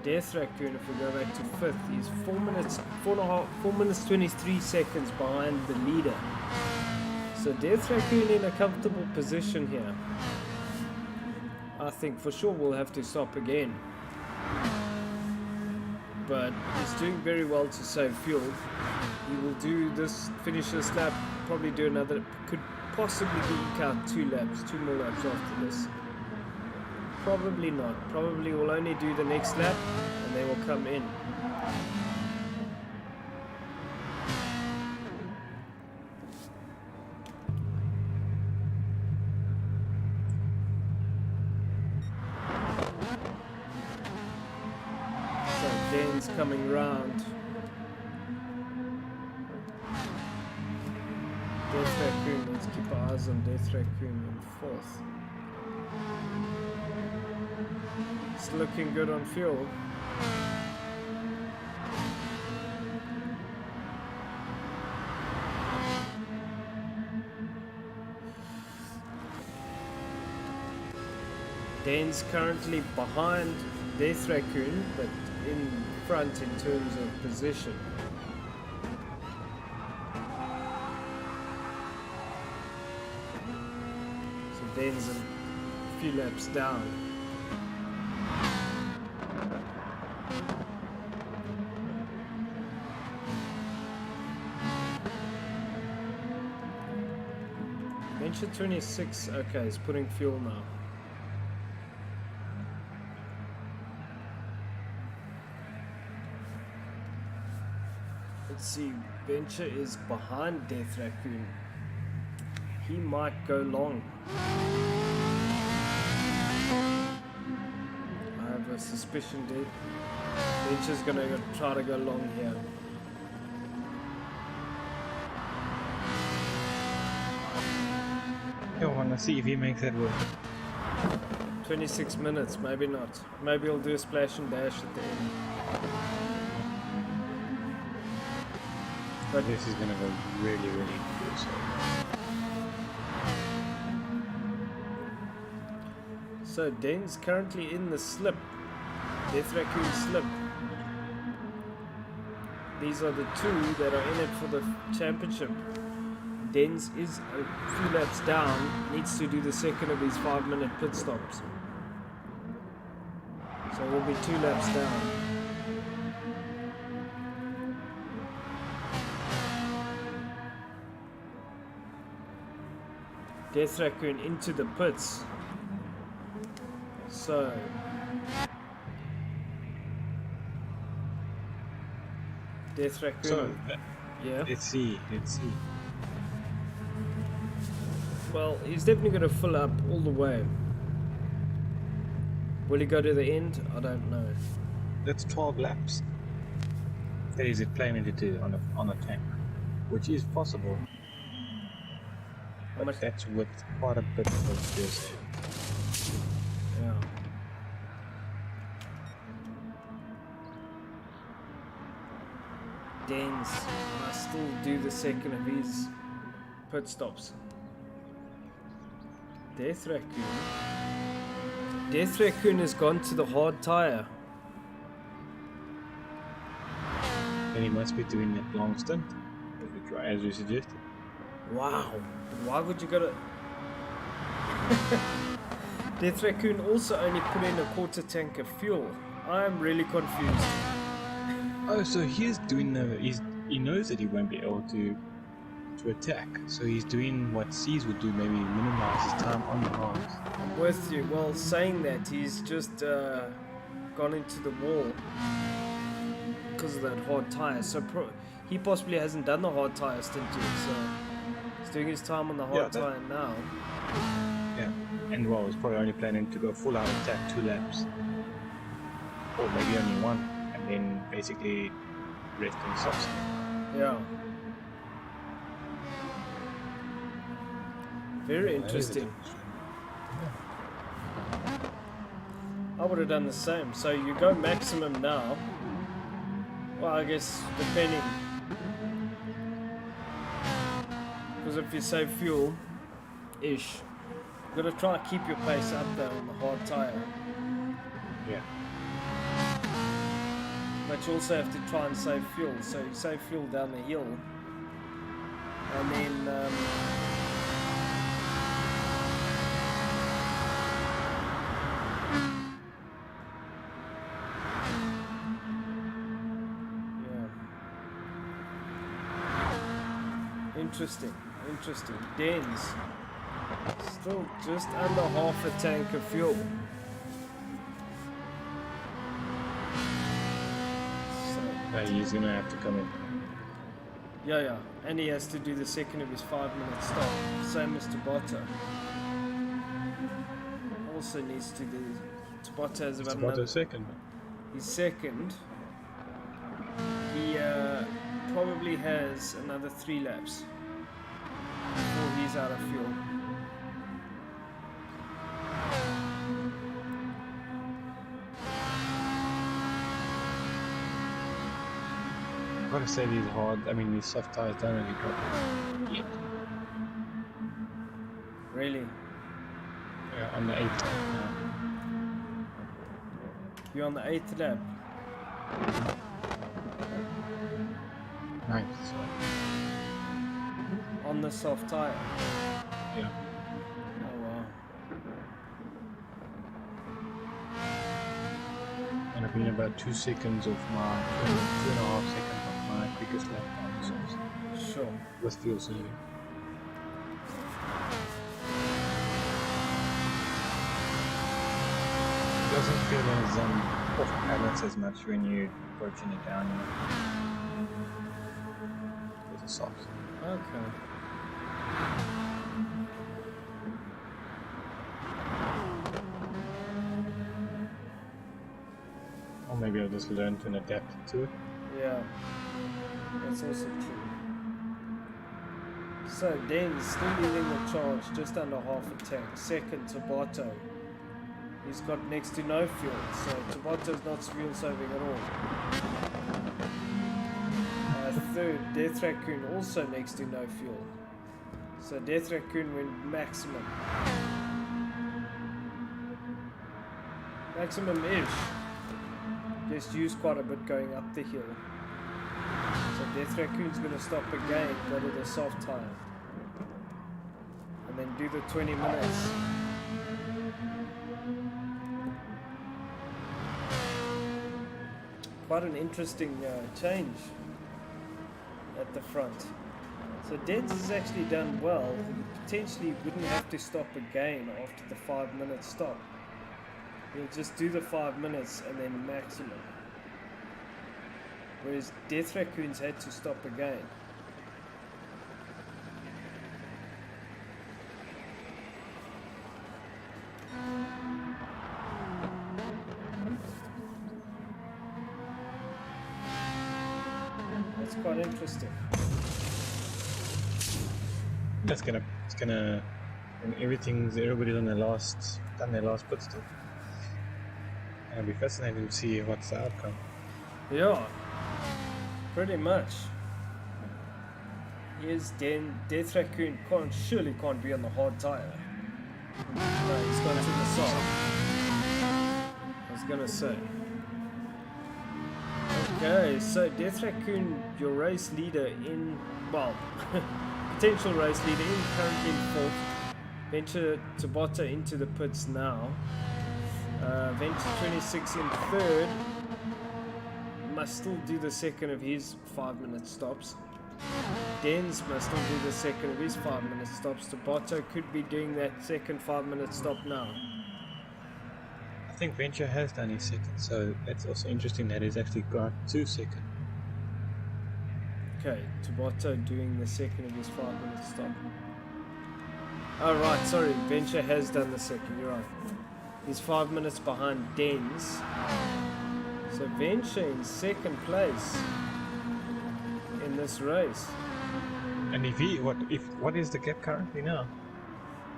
Death Raccoon, if we go back to 5th, he's 4 minutes 23 seconds behind the leader. So Death Raccoon in a comfortable position here. I think for sure we'll have to stop again. But he's doing very well to save fuel. He will do this, finish this lap, probably do another, could possibly eke out 2 more laps after this. Probably not. Probably will only do the next lap and they will come in. So Dan's coming round. Death Raccoon, let's keep our eyes on Death Raccoon in 4th. It's looking good on fuel. Dan's currently behind Death Raccoon, but in front in terms of position. So Dan's a few laps down. Venture 26, okay, he's putting fuel now. Let's see, Venture is behind Death Raccoon. He might go long. I have a suspicion Venture's gonna try to go long here. I want to see if he makes that work. 26 minutes, maybe not. Maybe he'll do a splash and dash at the end. But this is gonna go really, really good. So Den's currently in the slip. Death Raccoon slip. These are the two that are in it for the championship. Den's is a few laps down, needs to do the second of his 5-minute pit stops. So we'll be 2 laps down. Death Raccoon into the pits. So Death Raccoon. So, yeah. let's see. Well, he's definitely going to fill up all the way. Will he go to the end? I don't know. That's 12 laps. That is it plain into 2 on a tank, which is possible. But that's with quite a bit of fuel saving. Yeah. Dens must still do the second of his pit stops. Death Raccoon. Death Raccoon has gone to the hard tire. And he must be doing that long stint, as we suggested. Wow. Why would you go to... Death Raccoon also only put in a quarter tank of fuel. I am really confused. Oh, so he's doing he knows that he won't be able to attack, so he's doing what C's would do, maybe minimize his time on the harms. I'm with you. Well, saying that, he's just gone into the wall because of that hard tire. So he possibly hasn't done the hard tire stint yet, so he's doing his time on the hard tire now. Yeah, and well, he's probably only planning to go full out attack 2 laps, or maybe only 1, and then basically rest and softs. Yeah. Very interesting. I would have done the same. So you go maximum now. Well, I guess depending. Because if you save fuel, ish, Got to try and keep your pace up there on the hard tire. Yeah. But you also have to try and save fuel. So you save fuel down the hill. And then Interesting. Dens. Still just under half a tank of fuel. So, He's gonna have to come in. yeah. And he has to do the second of his 5-minute stop. Same as Tabata. Also needs to do. Tabata has about a second. He's second. He probably has another 3 laps before he's out of fuel. I've got to say these soft tires don't really drop yet. Really? Yeah, on the 8th now. You're on the 8th lap. Nice. On the soft tire. Yeah. Oh wow. And I've been about 2 seconds of my 2.5 seconds of my quickest lap on the softs. Sure. With fuel saving. It doesn't feel as off balance as much when you're approaching it down, with the softs. Okay. Or maybe I'll just learn to adapt to it. Yeah. That's also true. So Den's still leading the charge, just under half a tank. Second, Tabata. He's got next to no fuel, so Tabata's not fuel saving at all. Third, Death Raccoon also next to no fuel. So Death Raccoon went maximum. Maximum-ish. Just used quite a bit going up the hill. So Death Raccoon's going to stop again, go to the soft tire. And then do the 20 minutes. Quite an interesting change at the front. So Dens has actually done well. He potentially wouldn't have to stop again after the 5-minute stop. He'll just do the 5 minutes and then maximum. Whereas Death Raccoons had to stop again. That's quite interesting. It's gonna, when everybody's done their last pit stop. And it'll be fascinating to see what's the outcome. Yeah, pretty much. Here's Death Raccoon surely can't be on the hard tire. No, he's gone to the soft. I was gonna say. Okay, so Death Raccoon, your race leader potential race leader currently in 4th. Venture Tabata into the pits now. Venture 26 in 3rd. Must still do the second of his 5-minute stops. Dens must still do the second of his 5-minute stops. Tabata could be doing that second 5-minute stop now. I think Venture has done his second, so it's also interesting that he's actually got 2 seconds. Okay, Tabata doing the second of his 5-minute stop. Oh right, sorry, Venture has done the second, you're right. He's 5 minutes behind Dens. So Venture in second place in this race. And what is the gap currently now?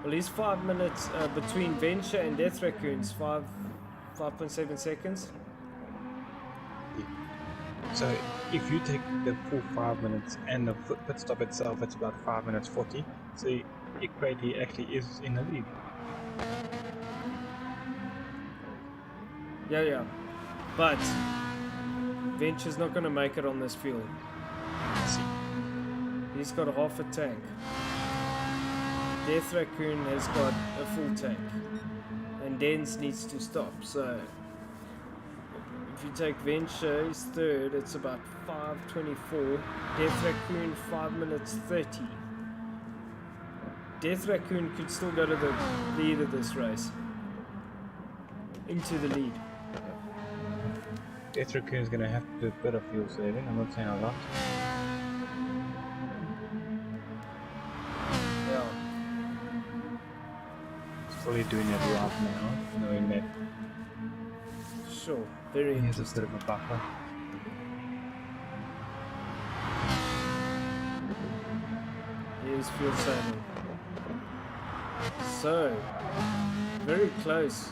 Well, he's 5 minutes between Venture and Death Raccoons, 5.7 seconds. So if you take the full 5 minutes and the pit stop itself, it's about 5 minutes 40. So equate he actually is in the lead. Yeah. But Venture's not going to make it on this fuel. He's got half a tank. Death Raccoon has got a full tank. And Dens needs to stop. So if you take Venture, he's third. It's about 5:24. Death Raccoon 5 minutes 30. Death Raccoon could still go to the lead of this race. Into the lead. Death Raccoon is going to have to do a bit of fuel saving. I'm not saying a lot. Yeah. He's probably doing it right now, knowing that Sure. Very he has a interesting. bit of a buffer. Here's fuel saving. So, very close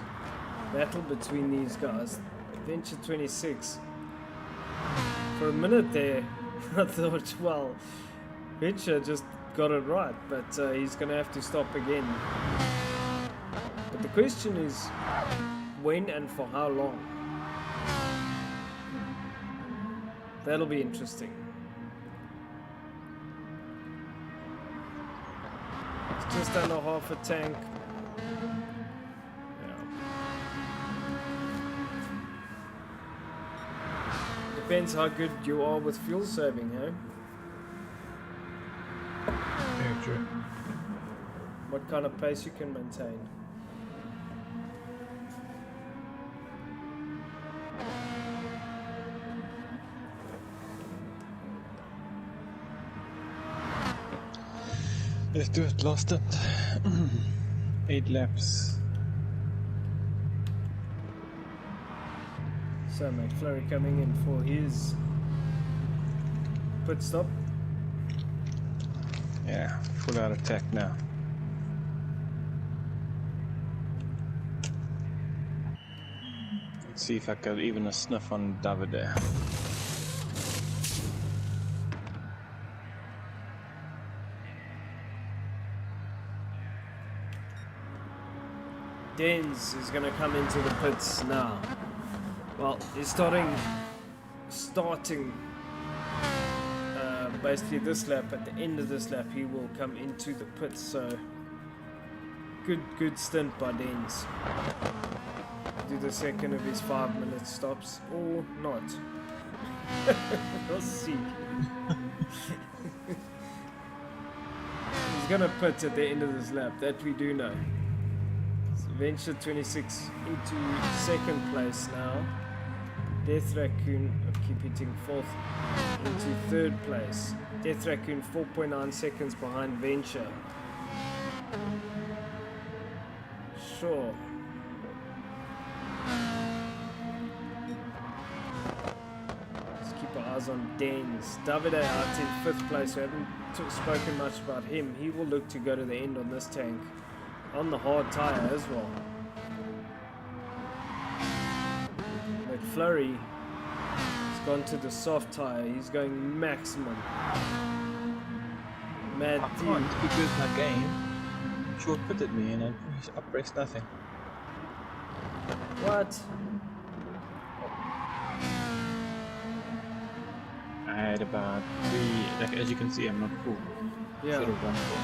battle between these guys. Venture 26. For a minute there, I thought, well, Venture just got it right, but he's going to have to stop again. But the question is, when and for how long? That'll be interesting. It's just under half a tank. Yeah. Depends how good you are with fuel saving, eh? Very true. What kind of pace you can maintain. Let's do it, lost it. 8 laps. So McFlurry coming in for his pit stop. Yeah, full out attack now. Let's see if I got even a sniff on Davide. Dens is going to come into the pits now. Well, he's starting basically this lap. At the end of this lap, he will come into the pits. So good stint by Dens. Do the second of his 5-minute stops or not. We'll see. He's going to pit at the end of this lap. That we do know. Venture 26 into second place now. Death Raccoon, I keep hitting fourth, into third place. Death Raccoon 4.9 seconds behind Venture. Sure. Let's keep our eyes on Dens. Davide out in fifth place. We haven't spoken much about him. He will look to go to the end on this tank. On the hard tyre as well. McFlurry has gone to the soft tyre. He's going maximum. Mad I dude. can't because my game short pitted me and I pressed nothing. What? I had about 3, like as you can see I'm not full. Yeah. Sort of 1 full.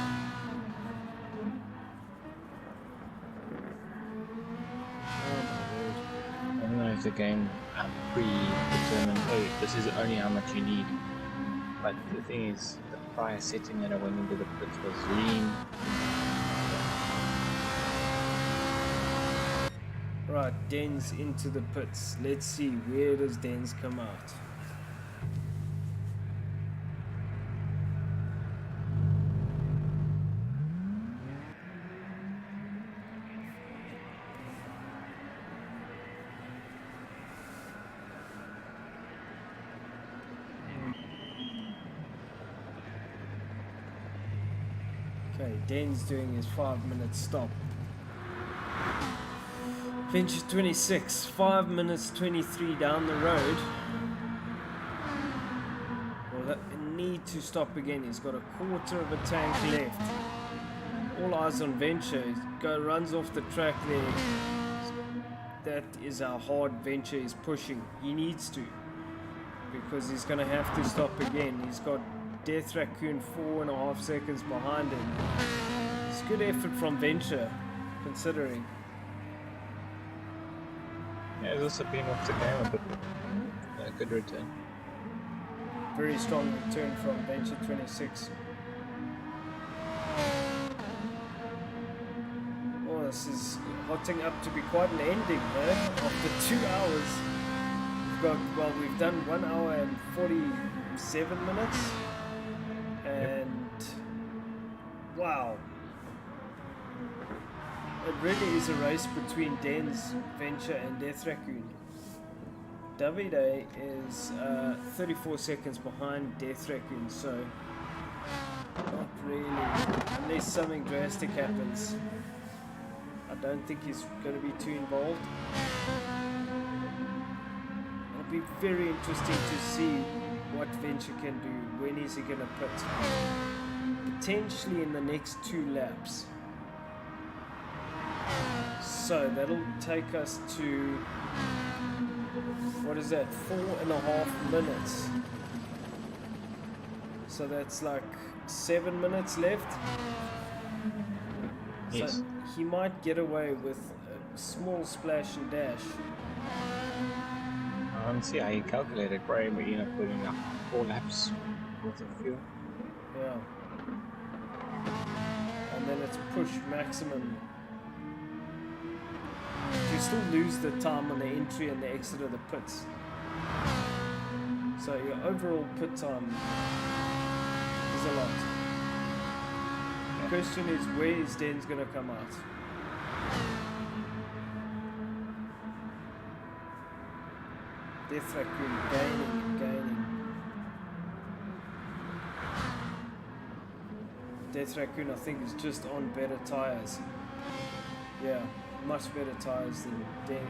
I don't know if the game predetermined, oh, this is only how much you need. But the thing is, the prior setting that I went into the pits was lean. Right, Dens into the pits. Let's see, where does Dens come out? Okay, Den's doing his 5-minute stop. Venture 26, 5 minutes 23 down the road. Well, that need to stop again. He's got a quarter of a tank left. all eyes on Venture. Runs off the track there. That is how hard Venture is pushing. He needs to, because he's going to have to stop again. He's got Death Raccoon 4.5 seconds behind him. It's good effort from Venture, considering. Yeah, he's also been off the game a bit. A good return. Very strong return from Venture 26. Oh, this is hotting up to be quite an ending, after 2 hours. We've done 1 hour and 47 minutes. And wow. It really is a race between Dens, Venture and Death Raccoon. Davide is 34 seconds behind Death Raccoon, so not really, unless something drastic happens. I don't think he's going to be too involved. It'll be very interesting to see what Venture can do. When is he going to pit? Potentially in the next 2 laps. So that'll take us to, what is that, 4.5 minutes. So that's like 7 minutes left. Yes. So he might get away with a small splash and dash. See how he calculated, probably putting up 4 laps worth of fuel. Yeah. And then it's push maximum. You still lose the time on the entry and the exit of the pits. So your overall pit time is a lot. The question is, where is Den's going to come out? Death Raccoon gaining and gaining. Death Raccoon, I think, is just on better tires. Yeah, much better tires than Venture.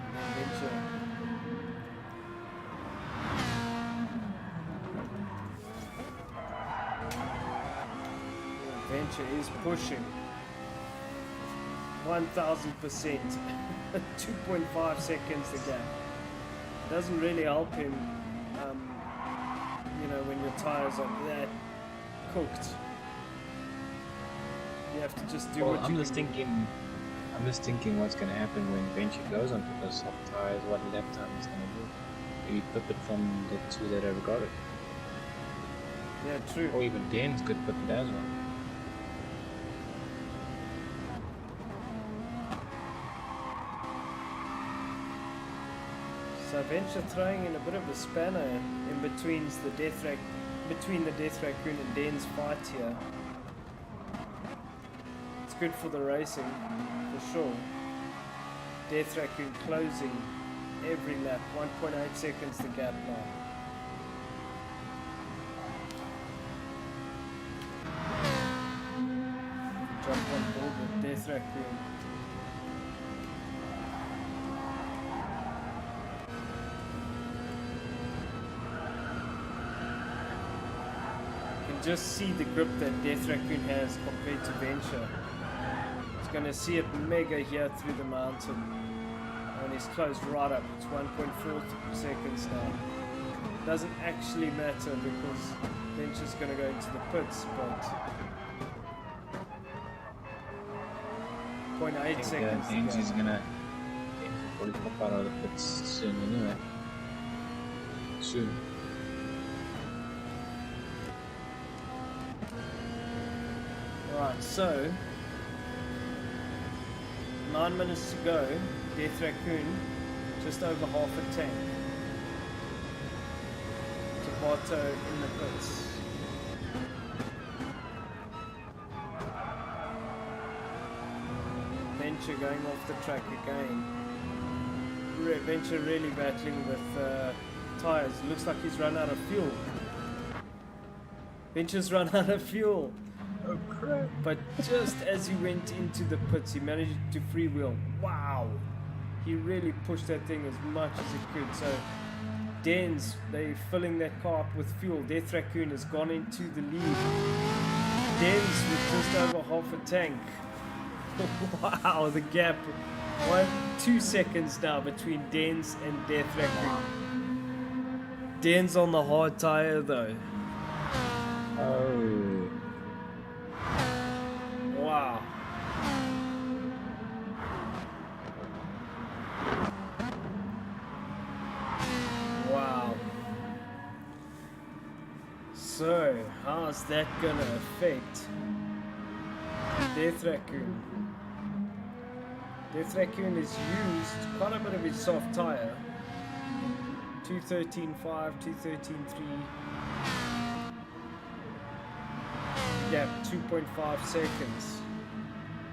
Venture is pushing 1000%. 2.5 seconds the gap. Doesn't really help him, when your tires are that cooked. You have to just do what I'm you just can do. thinking what's going to happen when Venture goes onto those soft tires, what lap time is going to do. Maybe flip it from the 2 that have got it. Yeah, true. Or even Dan's could flip it as well. So Venture throwing in a bit of a spanner in between the Death Raccoon and Den's fight here. It's good for the racing, for sure. Death Raccoon closing every lap, 1.8 seconds the gap now. Jump on board with Death Raccoon. Just see the grip that Death Raccoon has compared to Venture. It's going to see it mega here through the mountain. And he's closed right up. It's 1.4 seconds now. Doesn't actually matter because Venture's going to go into the pits, but 0.8 seconds. James is going to probably pop out of the pits soon anyway. Soon. Right, so 9 minutes to go. Death Raccoon just over half a tank. Tabato in the pits. Venture going off the track again. Venture really battling with tires. Looks like he's run out of fuel. Venture's run out of fuel. Oh crap. But just as he went into the pits, he managed to freewheel. Wow! He really pushed that thing as much as he could. So, Dens, they're filling that car up with fuel. Death Raccoon has gone into the lead. Dens with just over half a tank. Wow, the gap. 2 seconds now between Dens and Death Raccoon. Dens on the hard tire though. Oh. Wow. Wow. So, how's that gonna affect Death Raccoon? Death Raccoon has used quite a bit of his soft tire. 213.5, 213.3. Gap 2.5 seconds.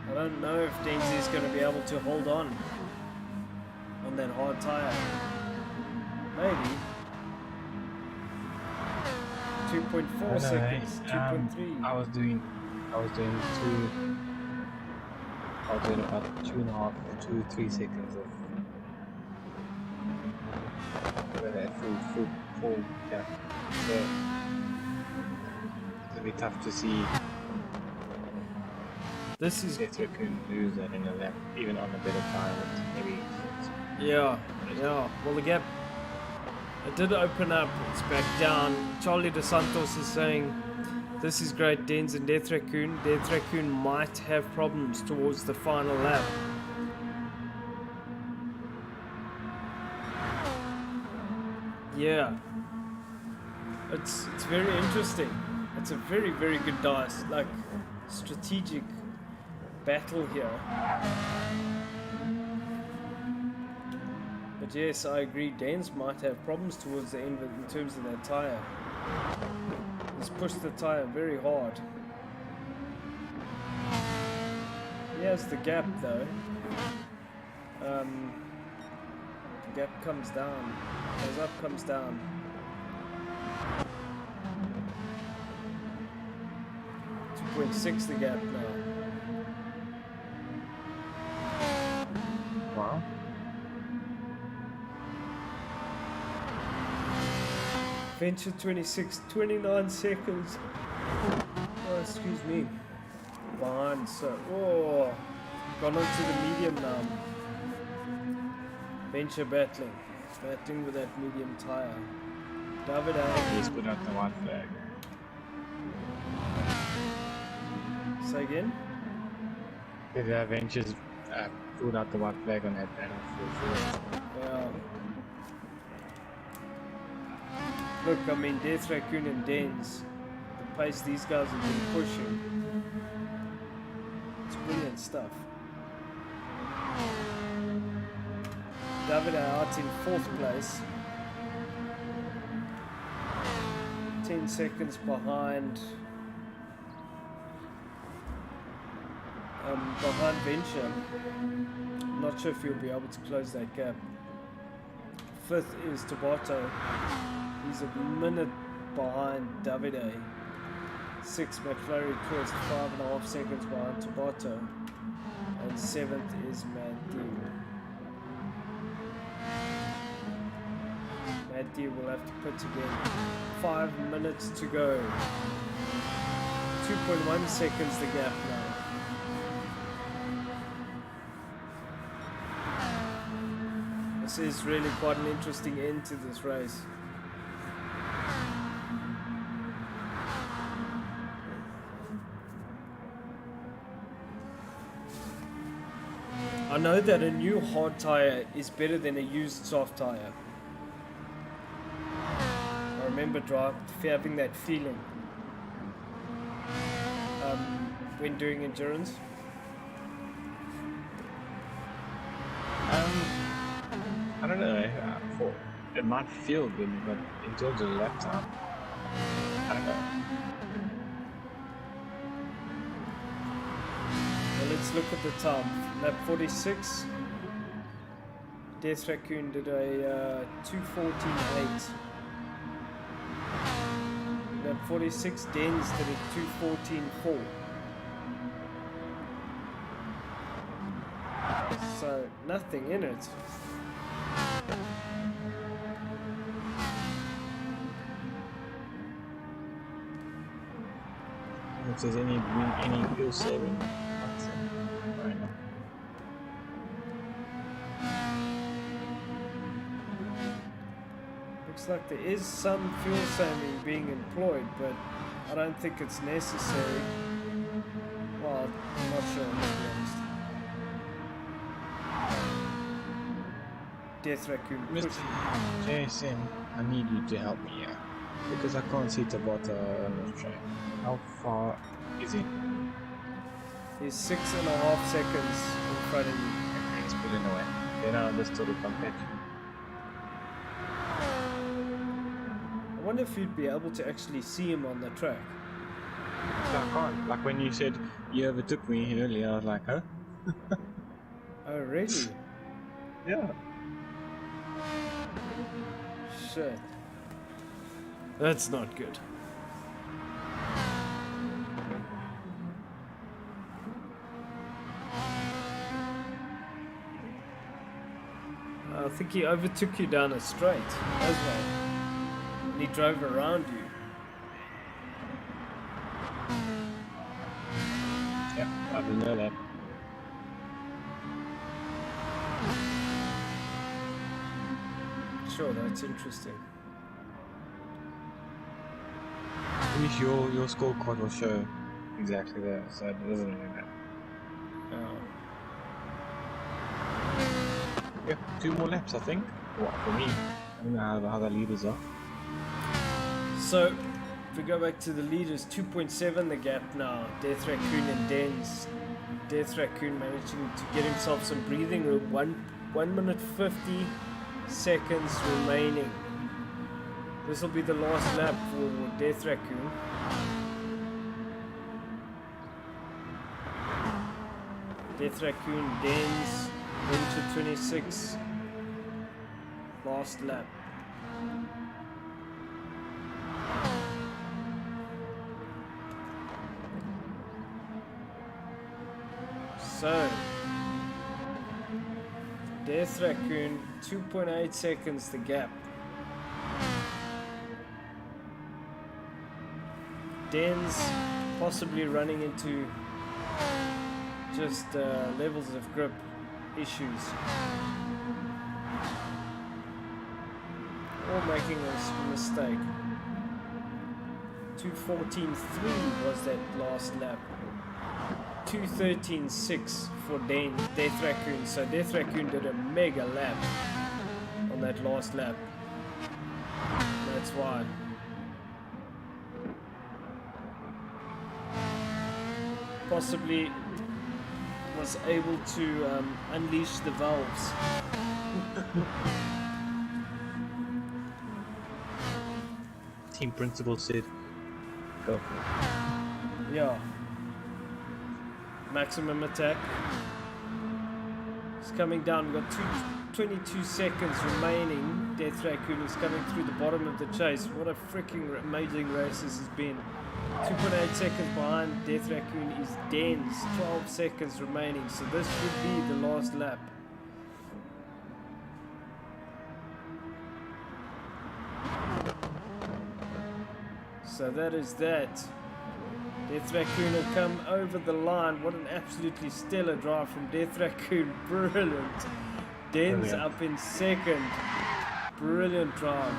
I don't know if Denzi is going to be able to hold on that hard tire. Maybe. 2.4 seconds, 2.3. I was doing about 2.5 to 3 seconds of full gap. So it'll be tough to see This is if you can lose that in a lap, even on a better tire. Maybe. yeah. Well, the gap it did open up. It's back down. Charlie De Santos is saying this is great. Dens and Death Raccoon. Death Raccoon might have problems towards the final lap. Yeah. It's very interesting. It's a very, very good dice, like strategic battle here. But yes, I agree. Dens might have problems towards the end in terms of that tire. He's pushed the tire very hard. He has the gap though. The gap comes down. Goes up, comes down. .6 the gap now. Wow. Venture 26, 29 seconds. Oh, excuse me. Behind, so. Oh, gone onto the medium now. Venture battling with that medium tire. David He's put out the white flag. Say again? The Avengers pulled out the white flag on that battle for Yeah. Look, I mean, Death Raccoon and Dens, the pace these guys have been pushing. It's brilliant stuff. David out in 4th place. 10 seconds behind Venture. Not sure if he'll be able to close that gap. 5th is Tabata. He's a minute behind Davide. 6th McFlurry Twist, 5.5 seconds behind Tabata. And 7th is Matthew. Matthew will have to pit again. 5 minutes to go. 2.1 seconds the gap now. This is really quite an interesting end to this race. I know that a new hard tire is better than a used soft tire. I remember having that feeling when doing endurance. I don't know. It might feel good, but in terms of lap time, I don't know. Well, let's look at the time. Lap 46. Death Raccoon did a 2:14.8. Lap 46, Dens did a 2:14.4. So nothing in it. If there's any real saving right now. Looks like there is some fuel saving being employed, but I don't think it's necessary. Well, I'm not sure, to be honest. Death Raccoon. Mr. JSM, I need you to help me here. Because I can't see Tabata on the track. How far is he? He's 6.5 seconds in front of you. Okay, he's pulling away. Then I understood it compared to. I wonder if you'd be able to actually see him on the track. I can't. Like when you said you overtook me earlier, I was like, huh? Oh, really? Yeah. Shit. That's not good. I think he overtook you down a straight as well. And he drove around you. Yeah, I didn't know that. Sure, that's interesting. At least your scorecard will show exactly that, so it doesn't really matter. Oh. Yeah, 2 more laps, I think. Well, for me. I don't know how the leaders are. So, if we go back to the leaders, 2.7 the gap now. Death Raccoon and Dens. Death Raccoon managing to get himself some breathing room. 1 minute 50 seconds remaining. This will be the last lap for Death Raccoon. Death Raccoon, Dens, Venture 26. Last lap. So, Death Raccoon, 2.8 seconds the gap. Dens possibly running into just levels of grip issues. Or making a mistake. 2:14.3 was that last lap. 2:13.6 for Death Raccoon. So Death Raccoon did a mega lap on that last lap. That's why. Possibly was able to unleash the valves. Team principal said, go for it. Yeah. Maximum attack. It's coming down. We've got 22 seconds remaining. Death Raccoon is coming through the bottom of the chase. What a freaking amazing race this has been. 2.8 seconds behind Death Raccoon is Dens. 12 seconds remaining. So this should be the last lap. So that is that. Death Raccoon will come over the line. What an absolutely stellar drive from Death Raccoon. Brilliant. Dens up in second. Brilliant drive.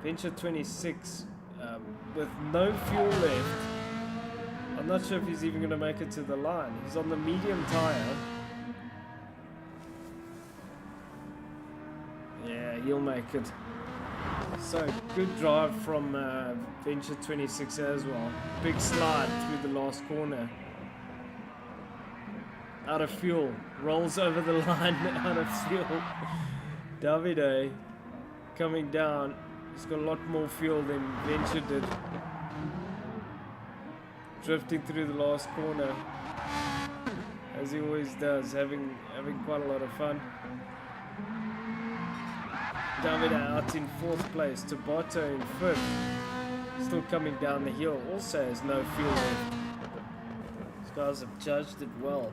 Venture 26 with no fuel left. I'm not sure if he's even going to make it to the line. He's on the medium tire. Yeah, he'll make it. So, good drive from Venture 26 as well. Big slide through the last corner. Out of fuel. Rolls over the line out of fuel. Davide coming down. He's got a lot more fuel than Venture did. Drifting through the last corner. As he always does. Having quite a lot of fun. Davide out in 4th place, Tabata in 5th, still coming down the hill, also has no fuel left. These guys have judged it well.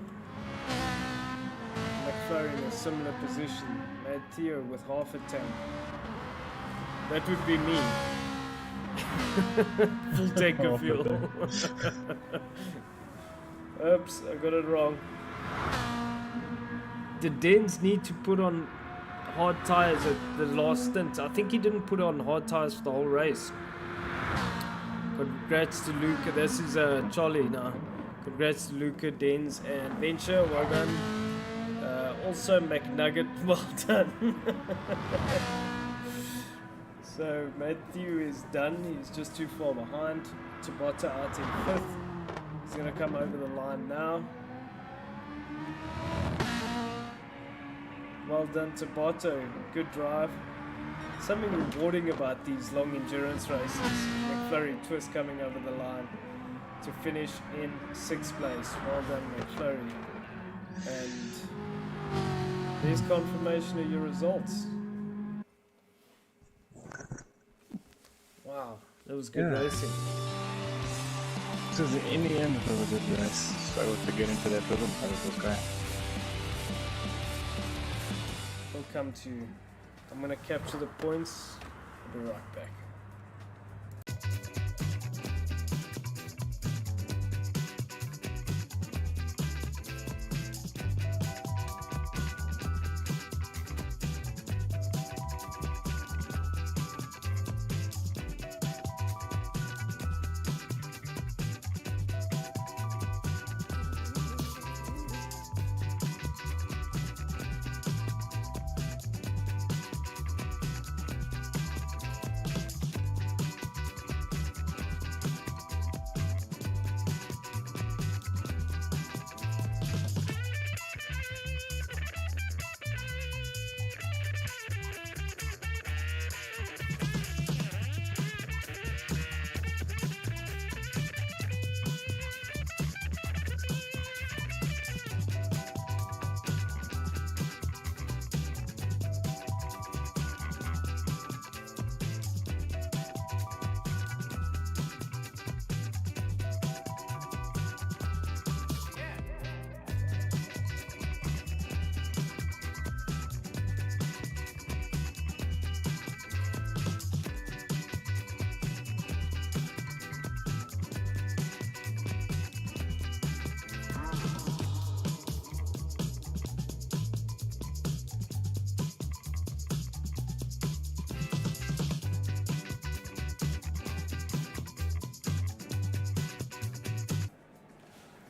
McLaren in a similar position, Mad Theo with half a tank. That would be me. Full tank of fuel. Oops, I got it wrong. The Dens need to put on hard tires at the last stint. I think he didn't put on hard tires for the whole race. Congrats to Luca. This is Charlie now. Congrats to Luca, Dens, and Venture. Well done. Also McNugget. Well done. So Matthew is done. He's just too far behind. Tabata out in 5th. He's going to come over the line now. Well done, Tabata. Good drive. Something rewarding about these long endurance races. McFlurry twist coming over the line to finish in 6th place. Well done, McFlurry. And there's confirmation of your results. Wow, that was good racing. So in the end, it was a good race. Struggled to get into that rhythm, but it was great. We'll come to you. I'm going to capture the points. I'll be right back.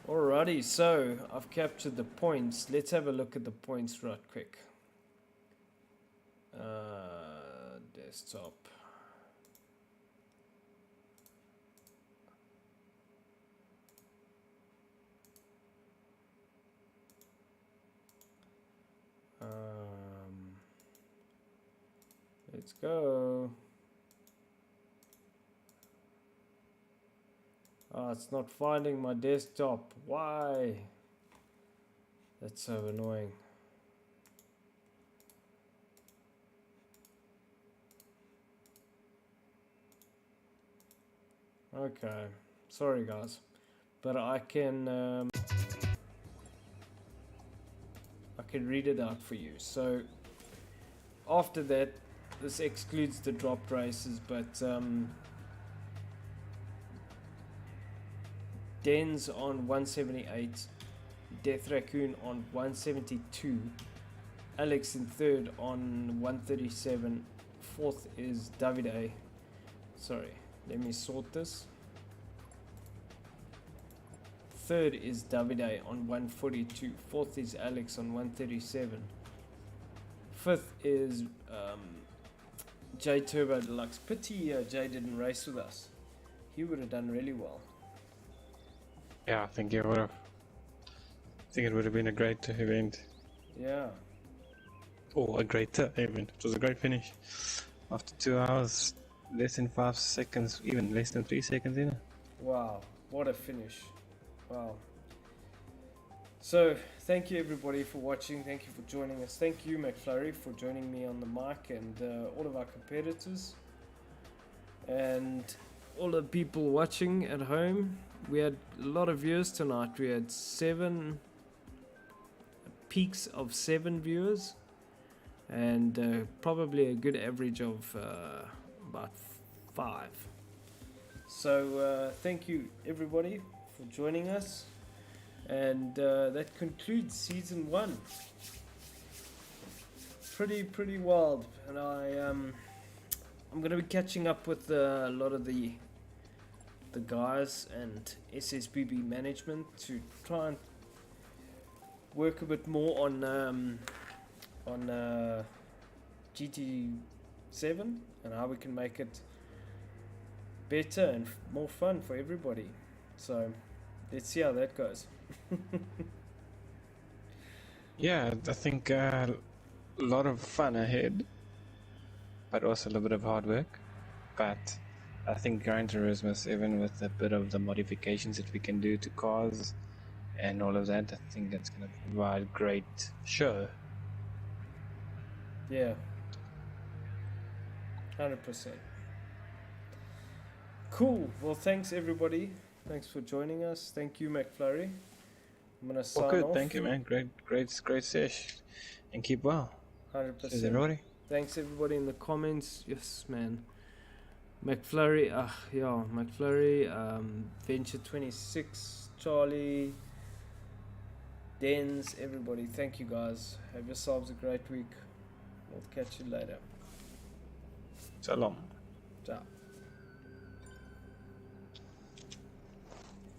Alrighty, so I've captured the points. Let's have a look at the points right quick. Desktop. Let's go. Oh, it's not finding my desktop. Why? That's so annoying. Okay, sorry guys, but I can read it out for you. So after that, this excludes the dropped races, but Dens on 178, Death Raccoon on 172, Alex in 3rd on 137, 4th is Davide. Sorry, let me sort this. 3rd is Davide on 142, 4th is Alex on 137, 5th is J Turbo Deluxe. Pity Jay didn't race with us. He would have done really well. Yeah, I think it would have. I think it would have been a great event. Yeah. Or a greater event. It was a great finish. After 2 hours, less than 5 seconds, even less than 3 seconds in. Wow, what a finish. Wow. So, thank you everybody for watching. Thank you for joining us. Thank you, McFlurry, for joining me on the mic, and all of our competitors. And all the people watching at home. We had a lot of viewers tonight. We had 7 peaks of 7 viewers, and probably a good average of about 5. So thank you everybody for joining us, and that concludes season 1. pretty wild, and I'm gonna be catching up with a lot of the guys and SSBB management to try and work a bit more on GT7 and how we can make it better and more fun for everybody. So let's see how that goes. Yeah, I think a lot of fun ahead, but also a little bit of hard work. But I think Gran Turismo 7, with a bit of the modifications that we can do to cars and all of that, I think that's going to provide a great show. Yeah, 100%. Cool. Well, thanks everybody. Thanks for joining us. Thank you, McFlurry. I'm gonna sign Well, good. off. Thank you, man. Great sesh. And keep well. 100%. Cheers, everybody. Thanks everybody in the comments. Yes, man. McFlurry, McFlurry, Venture 26, Charlie, Dens, everybody. Thank you guys. Have yourselves a great week. We'll catch you later. Shalom. Ciao.